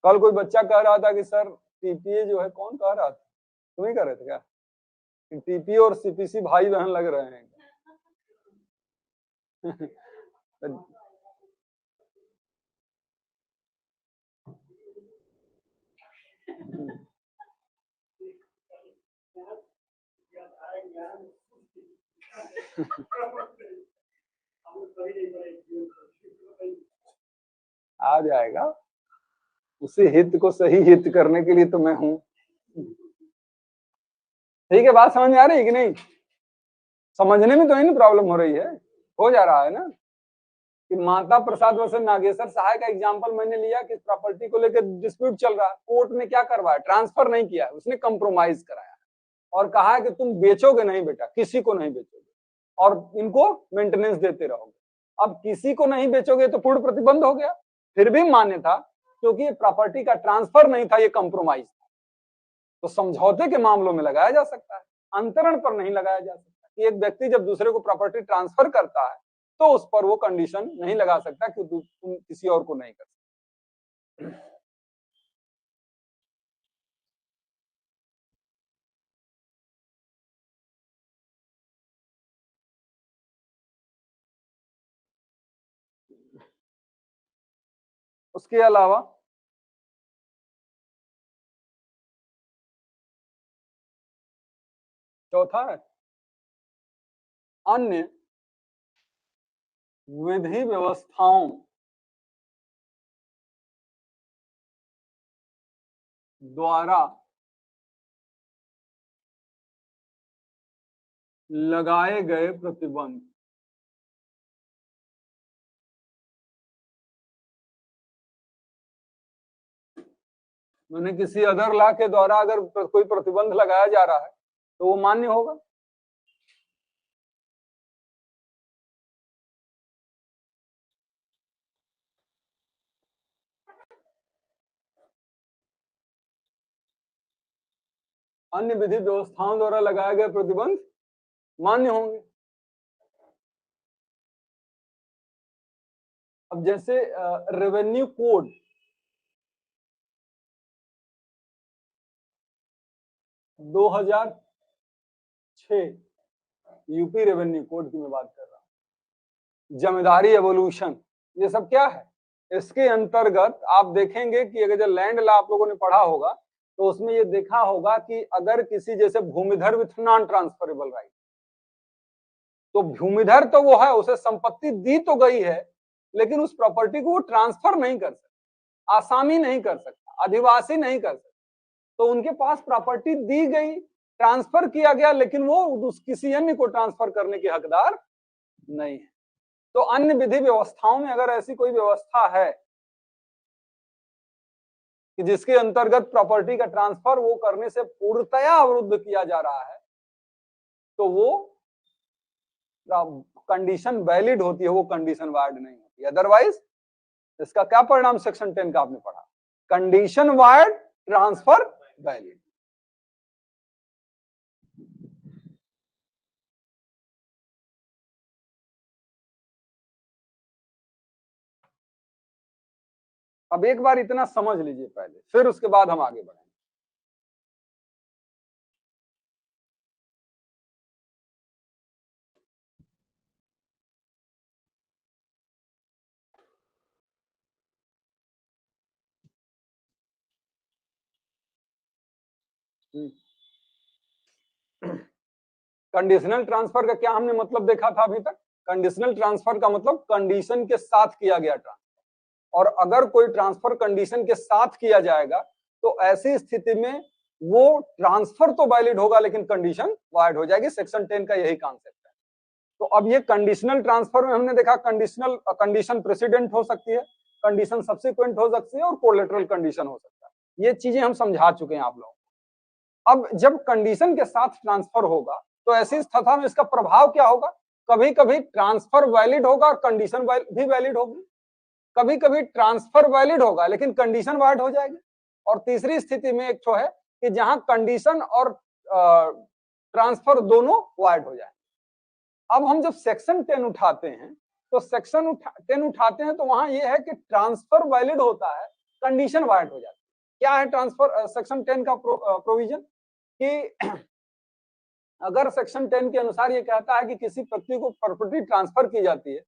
कल कोई बच्चा कह रहा था कि सर टीपीए जो है, कौन कह रहा था, तुम ही कह रहे थे क्या, टीपीए और सीपीसी भाई बहन लग रहे हैं। आ जाएगा, उसी हित को सही हित करने के लिए तो मैं हूं। ठीक है, बात समझ में आ रही है कि नहीं? समझने में तो नहीं प्रॉब्लम हो रही है, हो जा रहा है ना। कि माता प्रसाद वर्सेस नागेश्वर सहाय का एग्जांपल मैंने लिया कि प्रॉपर्टी को लेकर डिस्प्यूट चल रहा है, कोर्ट ने क्या करवाया, ट्रांसफर नहीं किया, उसने कंप्रोमाइज कराया और कहा है कि तुम बेचोगे नहीं बेटा, किसी को नहीं बेचोगे और इनको मेंटेनेंस देते रहोगे। अब किसी को नहीं बेचोगे तो पूर्ण प्रतिबंध हो गया, फिर भी मान्य था क्योंकि ये प्रॉपर्टी का ट्रांसफर नहीं था, ये कंप्रोमाइज था। तो समझौते के मामलों में लगाया जा सकता है, अंतरण पर नहीं लगाया जा सकता। कि एक व्यक्ति जब दूसरे को प्रॉपर्टी ट्रांसफर करता है तो उस पर वो कंडीशन नहीं लगा सकता कि तुम किसी और को नहीं कर सकते। उसके अलावा चौथा है अन्य विधि व्यवस्थाओं द्वारा लगाए गए प्रतिबंध। मैंने किसी अदर लॉ के द्वारा अगर कोई प्रतिबंध लगाया जा रहा है तो वो मान्य होगा। अन्य विधि व्यवस्थाओं द्वारा लगाए गए प्रतिबंध मान्य होंगे। अब जैसे revenue code 2006 UP revenue code की मैं बात कर रहा हूं, जमींदारी एवोल्यूशन, ये सब क्या है? इसके अंतर्गत आप देखेंगे कि अगर जो लैंड लॉ आप लोगों ने पढ़ा होगा तो उसमें ये देखा होगा कि अगर किसी जैसे भूमिधर विथ नॉन ट्रांसफरेबल राइट, तो भूमिधर तो वो है, उसे संपत्ति दी तो गई है लेकिन उस प्रॉपर्टी को वो ट्रांसफर नहीं कर सकता, आसामी नहीं कर सकता, अधिवासी नहीं कर सकता। तो उनके पास प्रॉपर्टी दी गई, ट्रांसफर किया गया, लेकिन वो उस किसी अन्य को ट्रांसफर करने के हकदार नहीं है। तो अन्य विधि व्यवस्थाओं में अगर ऐसी कोई व्यवस्था है कि जिसके अंतर्गत प्रॉपर्टी का ट्रांसफर वो करने से पूर्णतया अवरुद्ध किया जा रहा है तो वो कंडीशन वैलिड होती है, वो कंडीशन वाइड नहीं होती। अदरवाइज इसका क्या परिणाम सेक्शन 10 का आपने पढ़ा, कंडीशन वाइड, ट्रांसफर वैलिड। अब एक बार इतना समझ लीजिए पहले, फिर उसके बाद हम आगे बढ़ेंगे। कंडीशनल ट्रांसफर का क्या हमने मतलब देखा था अभी तक? कंडीशनल ट्रांसफर का मतलब कंडीशन के साथ किया गया ट्रांसफर, और अगर कोई ट्रांसफर कंडीशन के साथ किया जाएगा तो ऐसी स्थिति में वो ट्रांसफर तो वैलिड होगा लेकिन कंडीशन वाइड हो जाएगी। सेक्शन 10 का यही कॉन्सेप्ट है। तो अब ये कंडीशनल ट्रांसफर में हमने देखा कंडीशनल कंडीशन प्रेसिडेंट हो सकती है, कंडीशन सब्सिक्वेंट हो सकती है और कोलेटरल कंडीशन हो सकता है। ये चीजें हम समझा चुके हैं आप लोगों को। अब जब कंडीशन के साथ ट्रांसफर होगा तो ऐसी स्थिति में इसका प्रभाव क्या होगा? कभी कभी ट्रांसफर वैलिड होगा और कंडीशन भी वैलिड होगी, कभी कभी ट्रांसफर वैलिड होगा लेकिन कंडीशन वाइड हो जाएगी, और तीसरी स्थिति में एक तो है कि जहां कंडीशन और ट्रांसफर दोनों वाइड हो जाए। अब हम जब सेक्शन 10 उठाते हैं तो सेक्शन 10 उठाते हैं तो वहां ये है कि ट्रांसफर वैलिड होता है, कंडीशन वाइड हो जाती है। क्या है ट्रांसफर सेक्शन 10 का प्रोविजन कि अगर सेक्शन 10 के अनुसार ये कहता है कि किसी व्यक्ति को प्रॉपर्टी ट्रांसफर की जाती है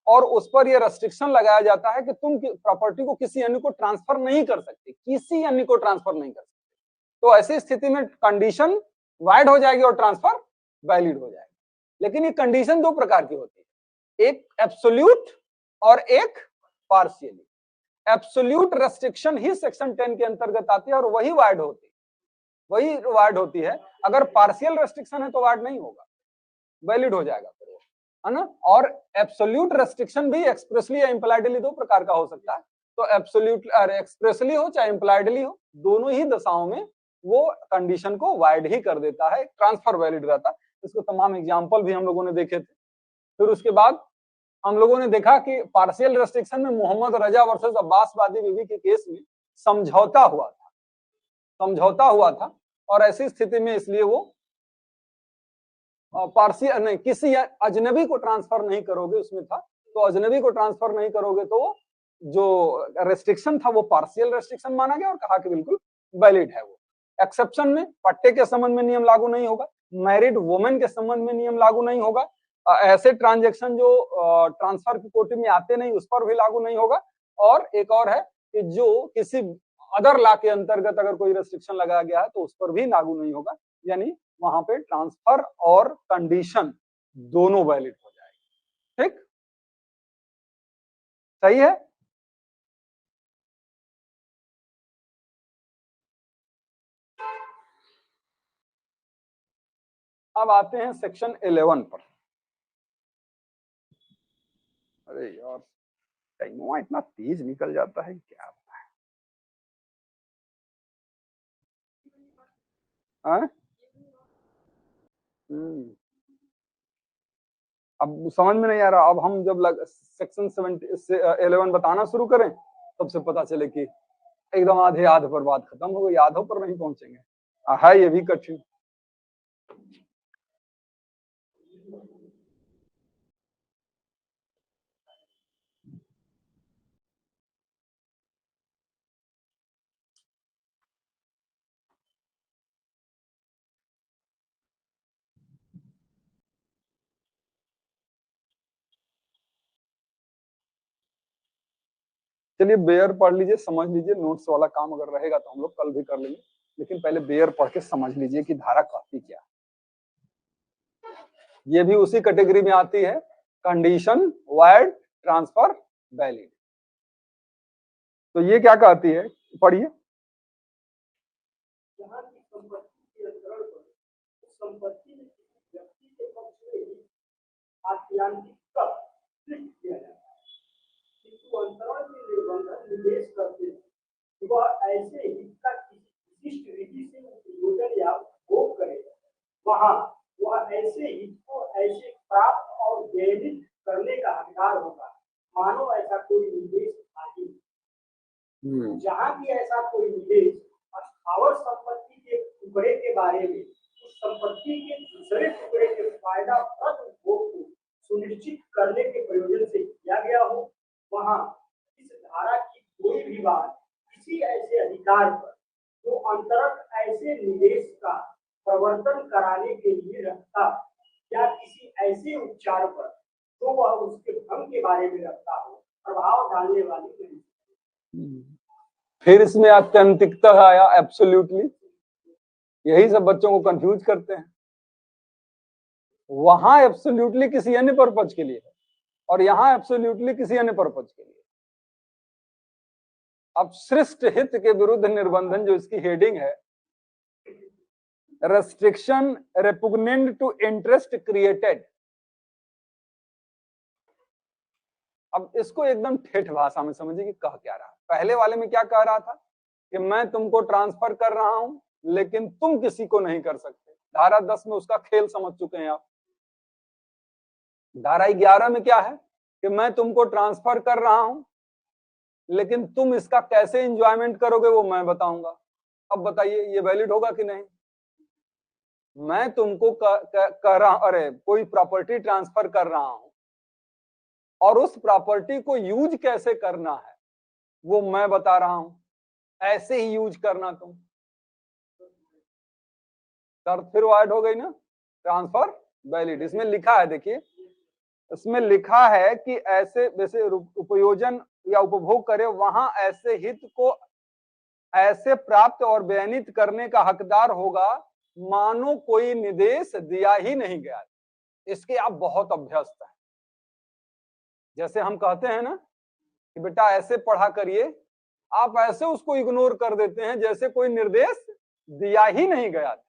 और उस पर यह रेस्ट्रिक्शन लगाया जाता है कि तुम प्रॉपर्टी को किसी अन्य को ट्रांसफर नहीं कर सकते, किसी अन्य को ट्रांसफर नहीं कर सकते, तो ऐसी स्थिति में कंडीशन वाइड हो जाएगी और ट्रांसफर वैलिड हो जाएगा। लेकिन ये कंडीशन दो प्रकार की होती है, एक एब्सोल्यूट और एक पार्शियली। एब्सोल्यूट रेस्ट्रिक्शन ही सेक्शन 10 के अंतर्गत आती है और वही वाइड होती है। अगर पार्शियल रेस्ट्रिक्शन है तो वाइड नहीं होगा, वैलिड हो जाएगा फिर वो, है ना। और एब्सोल्यूट रेस्ट्रिक्शन भी एक्सप्रेसली या इंप्लाइडली दो प्रकार का हो सकता है। तो एब्सोल्यूट एक्सप्रेसली हो चाहे इंप्लाइडली हो, दोनों ही दशाओं में वो कंडीशन को वाइड ही कर देता है, ट्रांसफर वैलिड रहता है। इसको तमाम एग्जाम्पल भी हम लोगों ने देखे थे। फिर उसके बाद हम लोगों ने देखा कि पार्शियल रेस्ट्रिक्शन में मोहम्मद रजा वर्सेस अब्बास वादी बीवी के केस में समझौता हुआ था और ऐसी स्थिति में इसलिए वो पार्शियल नहीं, किसी अजनबी को ट्रांसफर नहीं करोगे उसमें था, तो अजनबी को ट्रांसफर नहीं करोगे तो जो रेस्ट्रिक्शन था वो पार्शियल रेस्ट्रिक्शन माना गया और कहा कि बिल्कुल वैलिड है वो। एक्सेप्शन में पट्टे के संबंध में नियम लागू नहीं होगा, मैरिड वुमेन के संबंध में नियम लागू नहीं होगा, ऐसे ट्रांजेक्शन जो ट्रांसफर की कोटि में आते नहीं उस पर भी लागू नहीं होगा, और एक और है कि जो किसी अदर लॉ के अंतर्गत अगर कोई रेस्ट्रिक्शन लगाया गया है तो उस पर भी लागू नहीं होगा, यानी वहां पे ट्रांसफर और कंडीशन दोनों वैलिड हो जाएगी। ठीक, सही है। अब आते हैं सेक्शन 11 पर। अरे यार टाइम इतना तेज निकल जाता है क्या। हाँ? अब समझ में नहीं आ रहा। अब हम जब सेक्शन 11 बताना शुरू करें तब से पता चले कि एकदम आधे आध पर बात खत्म हो गई, आधों पर नहीं पहुंचेंगे। है ये भी कठिन। चलिए बेयर पढ़ लीजिए, समझ लीजिए। नोट्स वाला काम अगर रहेगा तो हम लोग कल भी कर लेंगे, लेकिन पहले बेयर पढ़ के समझ लीजिए कि धारा कहती क्या। ये भी उसी कैटेगरी में आती है, कंडीशन वायर्ड ट्रांसफर वैलिड। तो ये क्या कहती है, पढ़िए। संपत्ति में किसी व्यक्ति के पक्ष में ही आत्यांतिक किया जाता है, किंतु अंतराल में निबंधन निवेश करते हैं वह ऐसे हित का किसी विशिष्ट विधि से उपयोजन या भोग करेगा, वहां वह ऐसे हित को ऐसे प्राप्त और व्ययित करने का अधिकार होगा मानो ऐसा कोई निवेश आदि। जहां भी ऐसा कोई निवेश स्थावर संपत्ति के टुकड़े के बारे में उस संपत्ति के दूसरे टुकड़े के फायदा प्रद उपभोग को सुनिश्चित करने के प्रयोजन से किया गया हो, वहां इस धारा की कोई भी बात किसी ऐसे अधिकार पर जो अंतरक ऐसे निवेश का प्रवर्तन कराने के लिए रखता या किसी ऐसे उपचार पर जो वह उसके भंग के बारे में रखता हो प्रभाव डालने वाली नहीं। फिर इसमें आत्यंतिकता आया, एब्सोल्युटली। यही सब बच्चों को कंफ्यूज करते हैं। वहां एब्सोल्युटली किसी अन्य पर्पज के लिए है और यहाँ एब्सोल्युटली किसी अन्य पर्पज के लिए। अब सृष्ट हित के विरुद्ध निर्बंधन, जो इसकी हेडिंग है, रेस्ट्रिक्शन रेपुग्नेंट टू इंटरेस्ट क्रिएटेड। अब इसको एकदम ठेठ भाषा में समझिए कि कह क्या रहा। पहले वाले में क्या कह रहा था कि मैं तुमको ट्रांसफर कर रहा हूं लेकिन तुम किसी को नहीं कर सकते। धारा 10 में उसका खेल समझ चुके हैं आप। धारा 11 में क्या है कि मैं तुमको ट्रांसफर कर रहा हूं लेकिन तुम इसका कैसे एंजॉयमेंट करोगे वो मैं बताऊंगा। अब बताइए ये वैलिड होगा कि नहीं? मैं तुमको कर रहा, अरे कोई प्रॉपर्टी ट्रांसफर कर रहा हूं और उस प्रॉपर्टी को यूज कैसे करना है वो मैं बता रहा हूं, ऐसे ही यूज करना तुम। शर्त फिर ऐड हो गई ना, ट्रांसफर वैलिड। इसमें लिखा है, देखिए इसमें लिखा है कि ऐसे वैसे उपयोजन या उपभोग करे वहां ऐसे हित को ऐसे प्राप्त और व्ययित करने का हकदार होगा मानो कोई निर्देश दिया ही नहीं गया। इसके आप बहुत अभ्यस्त हैं। जैसे हम कहते हैं ना कि बेटा ऐसे पढ़ा करिए, आप ऐसे उसको इग्नोर कर देते हैं जैसे कोई निर्देश दिया ही नहीं गया था।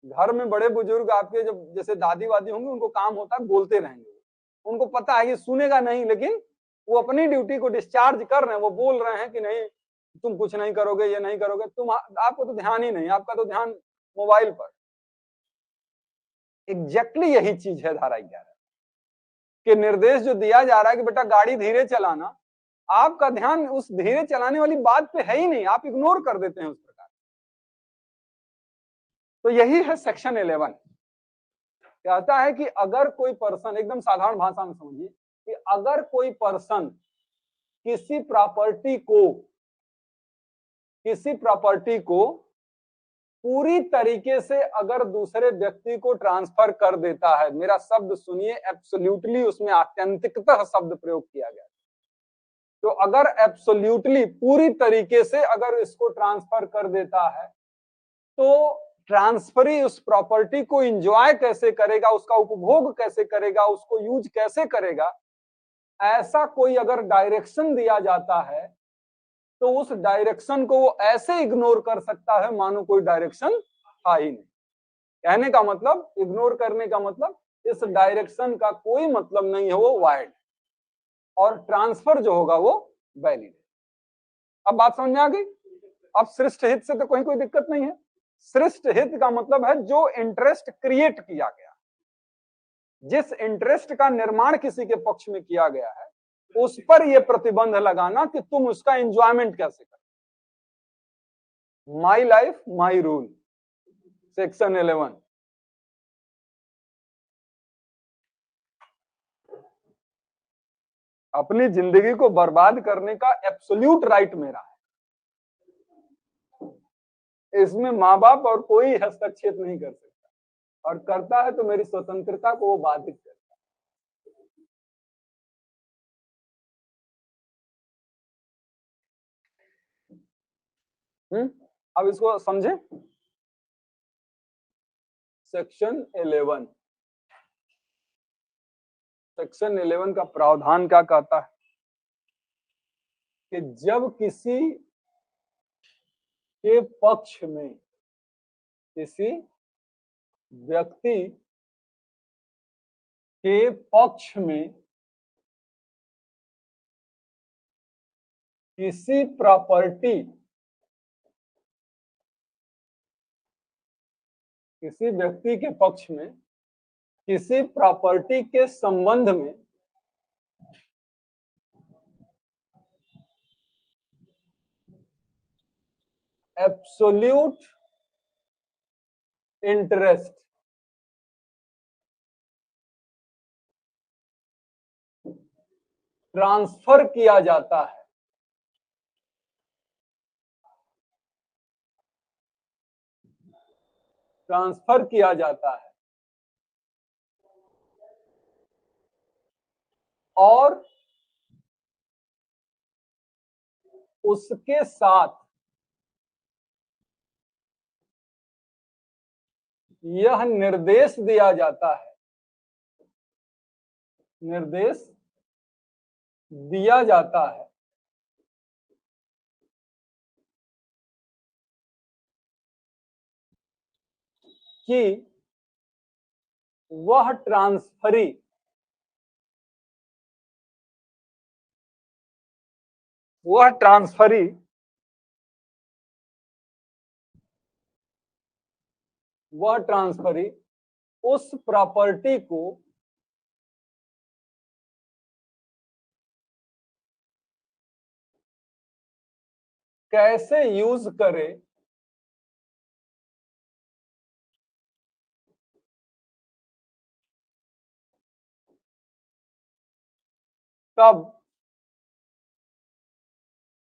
घर में बड़े बुजुर्ग आपके जब जैसे दादी वादी होंगे, उनको काम होता है बोलते रहेंगे, उनको पता है कि सुनेगा नहीं, लेकिन वो अपनी ड्यूटी को डिस्चार्ज कर रहे हैं। वो बोल रहे हैं कि नहीं तुम कुछ नहीं करोगे, ये नहीं करोगे, तुम आपको तो ध्यान ही नहीं, आपका तो ध्यान मोबाइल पर। एग्जैक्टली यही चीज है धारा 11 कि निर्देश जो दिया जा रहा है कि बेटा गाड़ी धीरे चलाना, आपका ध्यान उस धीरे चलाने वाली बात पे है ही नहीं, आप इग्नोर कर देते हैं उस प्रकार। तो यही है सेक्शन 11। कहता है कि अगर कोई पर्सन, एकदम साधारण भाषा में समझिए कि अगर कोई पर्सन किसी प्रॉपर्टी को पूरी तरीके से अगर दूसरे व्यक्ति को ट्रांसफर कर देता है, मेरा शब्द सुनिए, एब्सोल्युटली उसमें आत्यंतिकतः शब्द प्रयोग किया गया। तो अगर एब्सोल्युटली पूरी तरीके से अगर इसको ट्रांसफर कर देता है तो ट्रांसफरी उस प्रॉपर्टी को एंजॉय कैसे करेगा, उसका उपभोग कैसे करेगा, उसको यूज कैसे करेगा, ऐसा कोई अगर डायरेक्शन दिया जाता है तो उस डायरेक्शन को वो ऐसे इग्नोर कर सकता है मानो कोई डायरेक्शन था ही नहीं। कहने का मतलब, इग्नोर करने का मतलब, इस डायरेक्शन का कोई मतलब नहीं है, वो वाइड, और ट्रांसफर जो होगा वो वैलिड है। अब बात समझ में आ गई? अब सृष्ट हित से तो कोई दिक्कत नहीं है। सृष्ट हित का मतलब है जो इंटरेस्ट क्रिएट किया गया, जिस इंटरेस्ट का निर्माण किसी के पक्ष में किया गया है, उस पर यह प्रतिबंध लगाना कि तुम उसका एंजॉयमेंट कैसे करो। My life my rule, section 11। अपनी जिंदगी को बर्बाद करने का एब्सोल्यूट राइट मेरा है, इसमें माँ बाप और कोई हस्तक्षेप नहीं कर सकता, और करता है तो मेरी स्वतंत्रता को वो बाधित करता है। अब इसको समझे। सेक्शन 11, सेक्शन 11 का प्रावधान क्या कहता है कि जब किसी के पक्ष में किसी व्यक्ति के पक्ष में किसी प्रॉपर्टी, किसी व्यक्ति के पक्ष में किसी प्रॉपर्टी के संबंध में एब्सोल्यूट इंटरेस्ट ट्रांसफर किया जाता है, ट्रांसफर किया जाता है, और उसके साथ यह निर्देश दिया जाता है, निर्देश दिया जाता है कि वह ट्रांसफरी उस प्रॉपर्टी को कैसे यूज करे, तब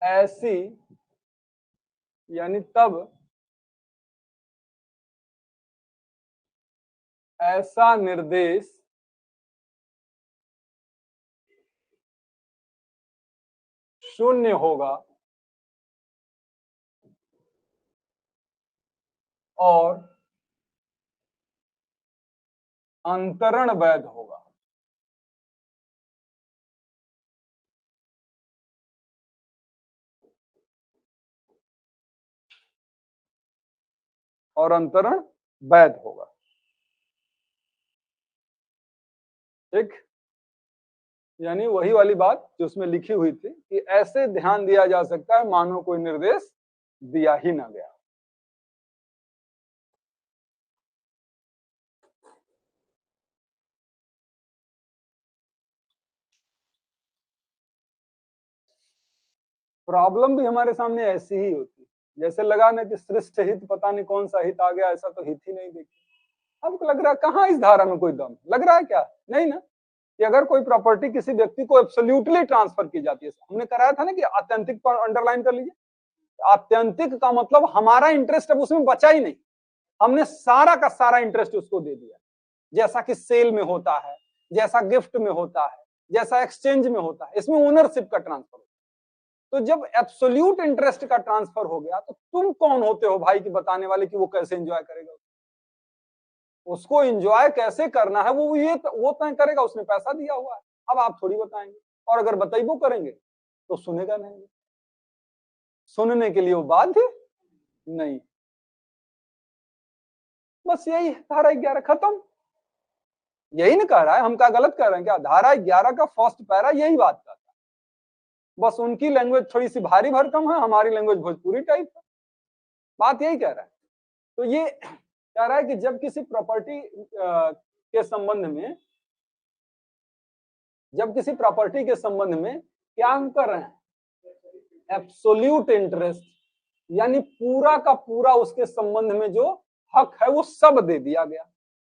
ऐसी, यानी तब ऐसा निर्देश शून्य होगा और अंतरण वैध होगा। और अंतरण वैध होगा। ठीक, यानी वही वाली बात जो उसमें लिखी हुई थी कि ऐसे ध्यान दिया जा सकता है मानो कोई निर्देश दिया ही ना गया। प्रॉब्लम भी हमारे सामने ऐसी ही होती है, जैसे लगा ना कि सृष्ट हित, पता नहीं कौन सा हित आ गया, ऐसा तो हित ही नहीं देखी। अब लग रहा है कहाँ इस धारा में कोई दम लग रहा है क्या? नहीं ना, कि अगर कोई प्रॉपर्टी किसी व्यक्ति को एब्सोल्युटली ट्रांसफर की जाती है, हमने कराया था ना कि आत्यंतिक पर अंडरलाइन कर लीजिए। आत्यंतिक का मतलब हमारा इंटरेस्ट अब उसमें बचा ही नहीं, हमने सारा का सारा इंटरेस्ट उसको दे दिया, जैसा कि सेल में होता है, जैसा गिफ्ट में होता है, जैसा एक्सचेंज में होता है, इसमें ओनरशिप का ट्रांसफर। तो जब एब्सोल्यूट इंटरेस्ट का ट्रांसफर हो गया तो तुम कौन होते हो भाई कि बताने वाले कि वो कैसे एंजॉय करेगा? उसको एंजॉय कैसे करना है वो तय करेगा, उसने पैसा दिया हुआ है। अब आप थोड़ी बताएंगे, और अगर बताइबो करेंगे तो सुनेगा नहीं, सुनने के लिए वो बाध्य नहीं। बस यही धारा 11 खत्म। यही ना कह रहा है, हम क्या गलत कह रहे हैं क्या? धारा 11 का फर्स्ट पैरा यही बात करता है। बस उनकी लैंग्वेज थोड़ी सी भारी भरकम है, हमारी लैंग्वेज भोजपुरी टाइप है। बात यही कह रहा है। तो ये कह रहा है कि जब किसी प्रॉपर्टी के संबंध में, क्या हम कर रहे हैं, एब्सोल्यूट इंटरेस्ट, यानी पूरा का पूरा उसके संबंध में जो हक है वो सब दे दिया गया,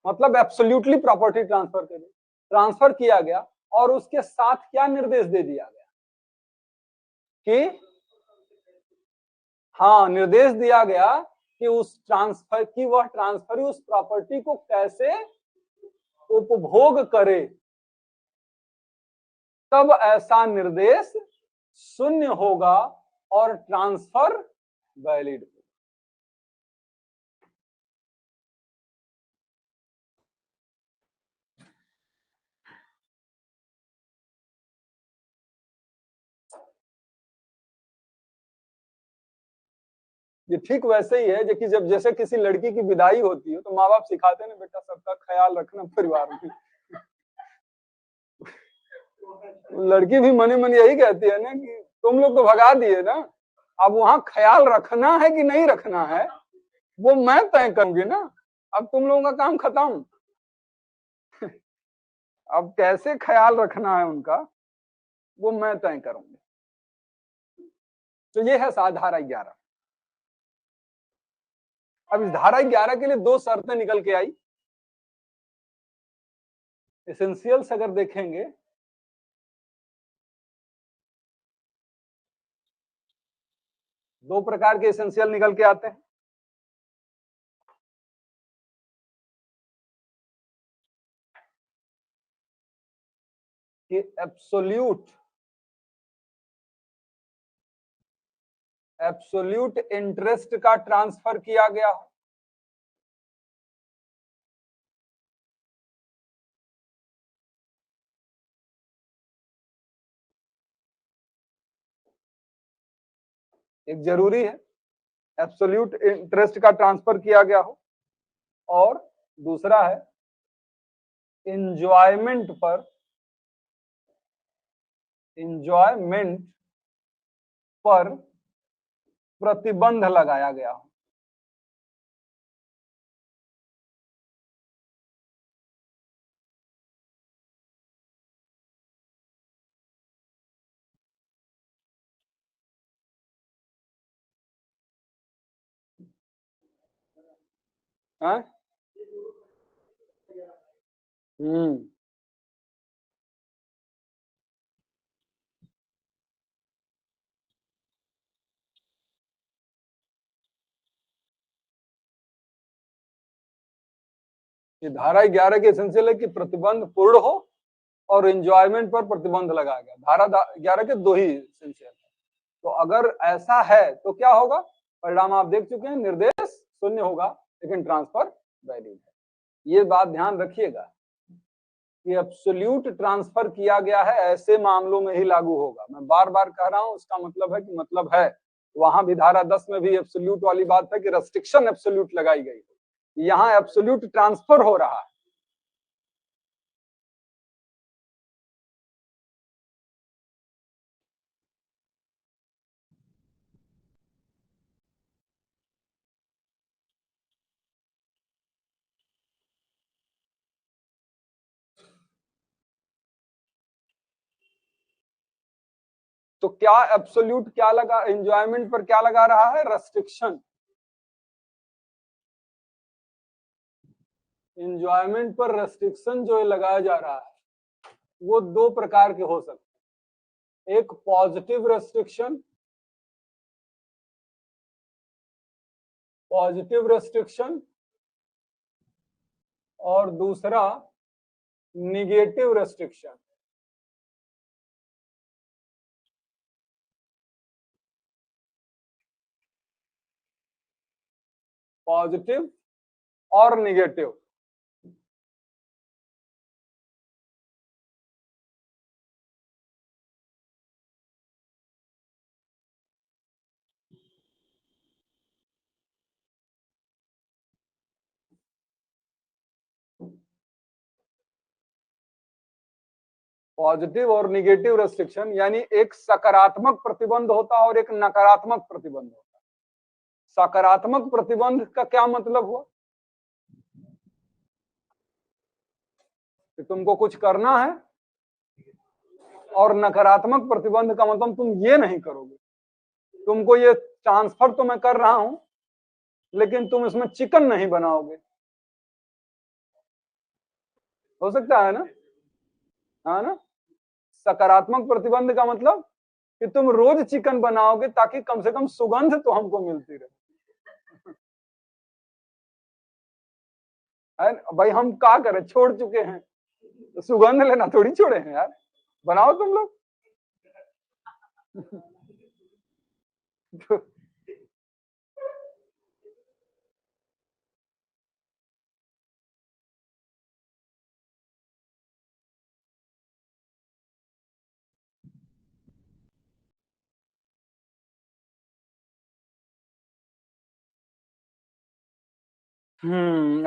मतलब एब्सोल्यूटली प्रॉपर्टी ट्रांसफर किया गया। और उसके साथ क्या निर्देश दे दिया गया कि हाँ, निर्देश दिया गया कि उस ट्रांसफर की, वह ट्रांसफर उस प्रॉपर्टी को कैसे उपभोग करे, तब ऐसा निर्देश शून्य होगा और ट्रांसफर वैलिड होगा। ये ठीक वैसे ही है जो कि जब जैसे किसी लड़की की विदाई होती है तो माँ बाप सिखाते हैं ना, बेटा सबका ख्याल रखना परिवार में। लड़की भी मने मन यही कहती है ना कि तुम लोग तो भगा दिए ना, अब वहां ख्याल रखना है कि नहीं रखना है वो मैं तय करूंगी ना, अब तुम लोगों का काम खत्म। अब कैसे ख्याल रखना है उनका वो मैं तय करूंगी। तो ये है धारा 11। अब इस धारा 11 के लिए 2 शर्तें निकल के आई। एसेंशियल्स अगर देखेंगे दो प्रकार के एसेंशियल निकल के आते हैं। कि एब्सोल्यूट इंटरेस्ट का ट्रांसफर किया गया हो, एक जरूरी है एब्सोल्यूट इंटरेस्ट का ट्रांसफर किया गया हो, और दूसरा है एंजॉयमेंट पर प्रतिबंध लगाया गया हो। हाँ? ये धारा 11 के एसेंशियल है कि प्रतिबंध पूर्ण हो और एंजॉयमेंट पर प्रतिबंध लगाया गया। धारा 11 के 2 ही एसेंशियल है। तो अगर ऐसा है तो क्या होगा, परिणाम आप देख चुके हैं, निर्देश शून्य होगा लेकिन ट्रांसफर वैलिड है। ये बात ध्यान रखिएगा कि एब्सोल्यूट ट्रांसफर किया गया है ऐसे मामलों में ही लागू होगा। मैं बार बार कह रहा हूं, उसका मतलब है कि मतलब है वहां भी धारा 10 में भी एब्सोल्यूट वाली बात है कि रेस्ट्रिक्शन एब्सोल्यूट लगाई गई, यहाँ एब्सोल्यूट ट्रांसफर हो रहा है। तो क्या एब्सोल्यूट क्या लगा, एंजॉयमेंट पर क्या लगा रहा है, रेस्ट्रिक्शन। एंजॉयमेंट पर रेस्ट्रिक्शन जो लगाया जा रहा है वो 2 प्रकार के हो सकते हैं, एक पॉजिटिव रेस्ट्रिक्शन और दूसरा निगेटिव रेस्ट्रिक्शन। पॉजिटिव और निगेटिव। पॉजिटिव और निगेटिव रेस्ट्रिक्शन यानी एक सकारात्मक प्रतिबंध होता है और एक नकारात्मक प्रतिबंध होता है। सकारात्मक प्रतिबंध का क्या मतलब हुआ कि तुमको कुछ करना है, और नकारात्मक प्रतिबंध का मतलब तुम ये नहीं करोगे। तुमको ये ट्रांसफर तो मैं कर रहा हूं, लेकिन तुम इसमें चिकन नहीं बनाओगे। हो सकता है ना? है ना? सकारात्मक प्रतिबंध का मतलब कि तुम रोज चिकन बनाओगे ताकि कम से कम सुगंध तो हमको मिलती रहे। है भाई, हम क्या करें, छोड़ चुके हैं, तो सुगंध लेना थोड़ी छोड़े हैं यार। बनाओ तुम लोग।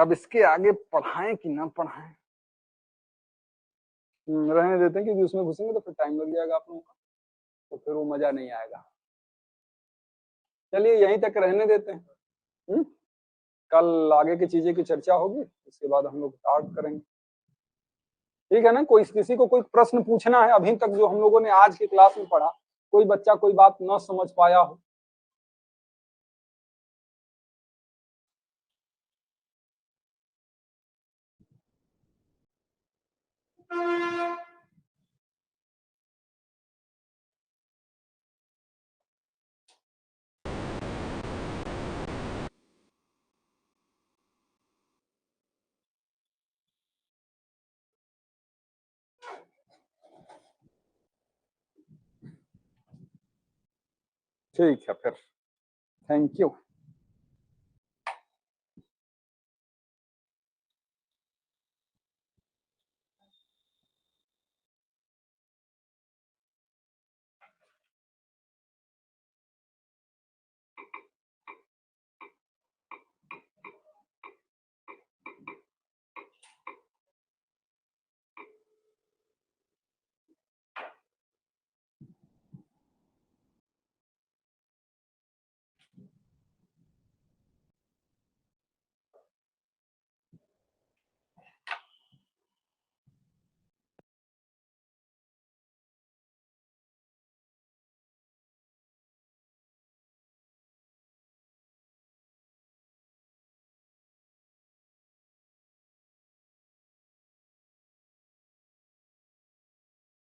अब इसके आगे पढ़ाएं कि ना पढ़ाएं? रहने देते हैं, क्योंकि उसमें घुसेंगे तो फिर टाइम लग जाएगा आप लोगों का, तो फिर वो मजा नहीं आएगा। चलिए यहीं तक रहने देते हैं। कल आगे की चीजें की चर्चा होगी, इसके बाद हम लोग स्टार्ट करेंगे। ठीक है ना? कोई किसी को कोई प्रश्न पूछना है अभी तक जो हम लोगों ने आज की क्लास में पढ़ा, कोई बच्चा कोई बात न समझ पाया हो? ठीक है फिर, थैंक यू।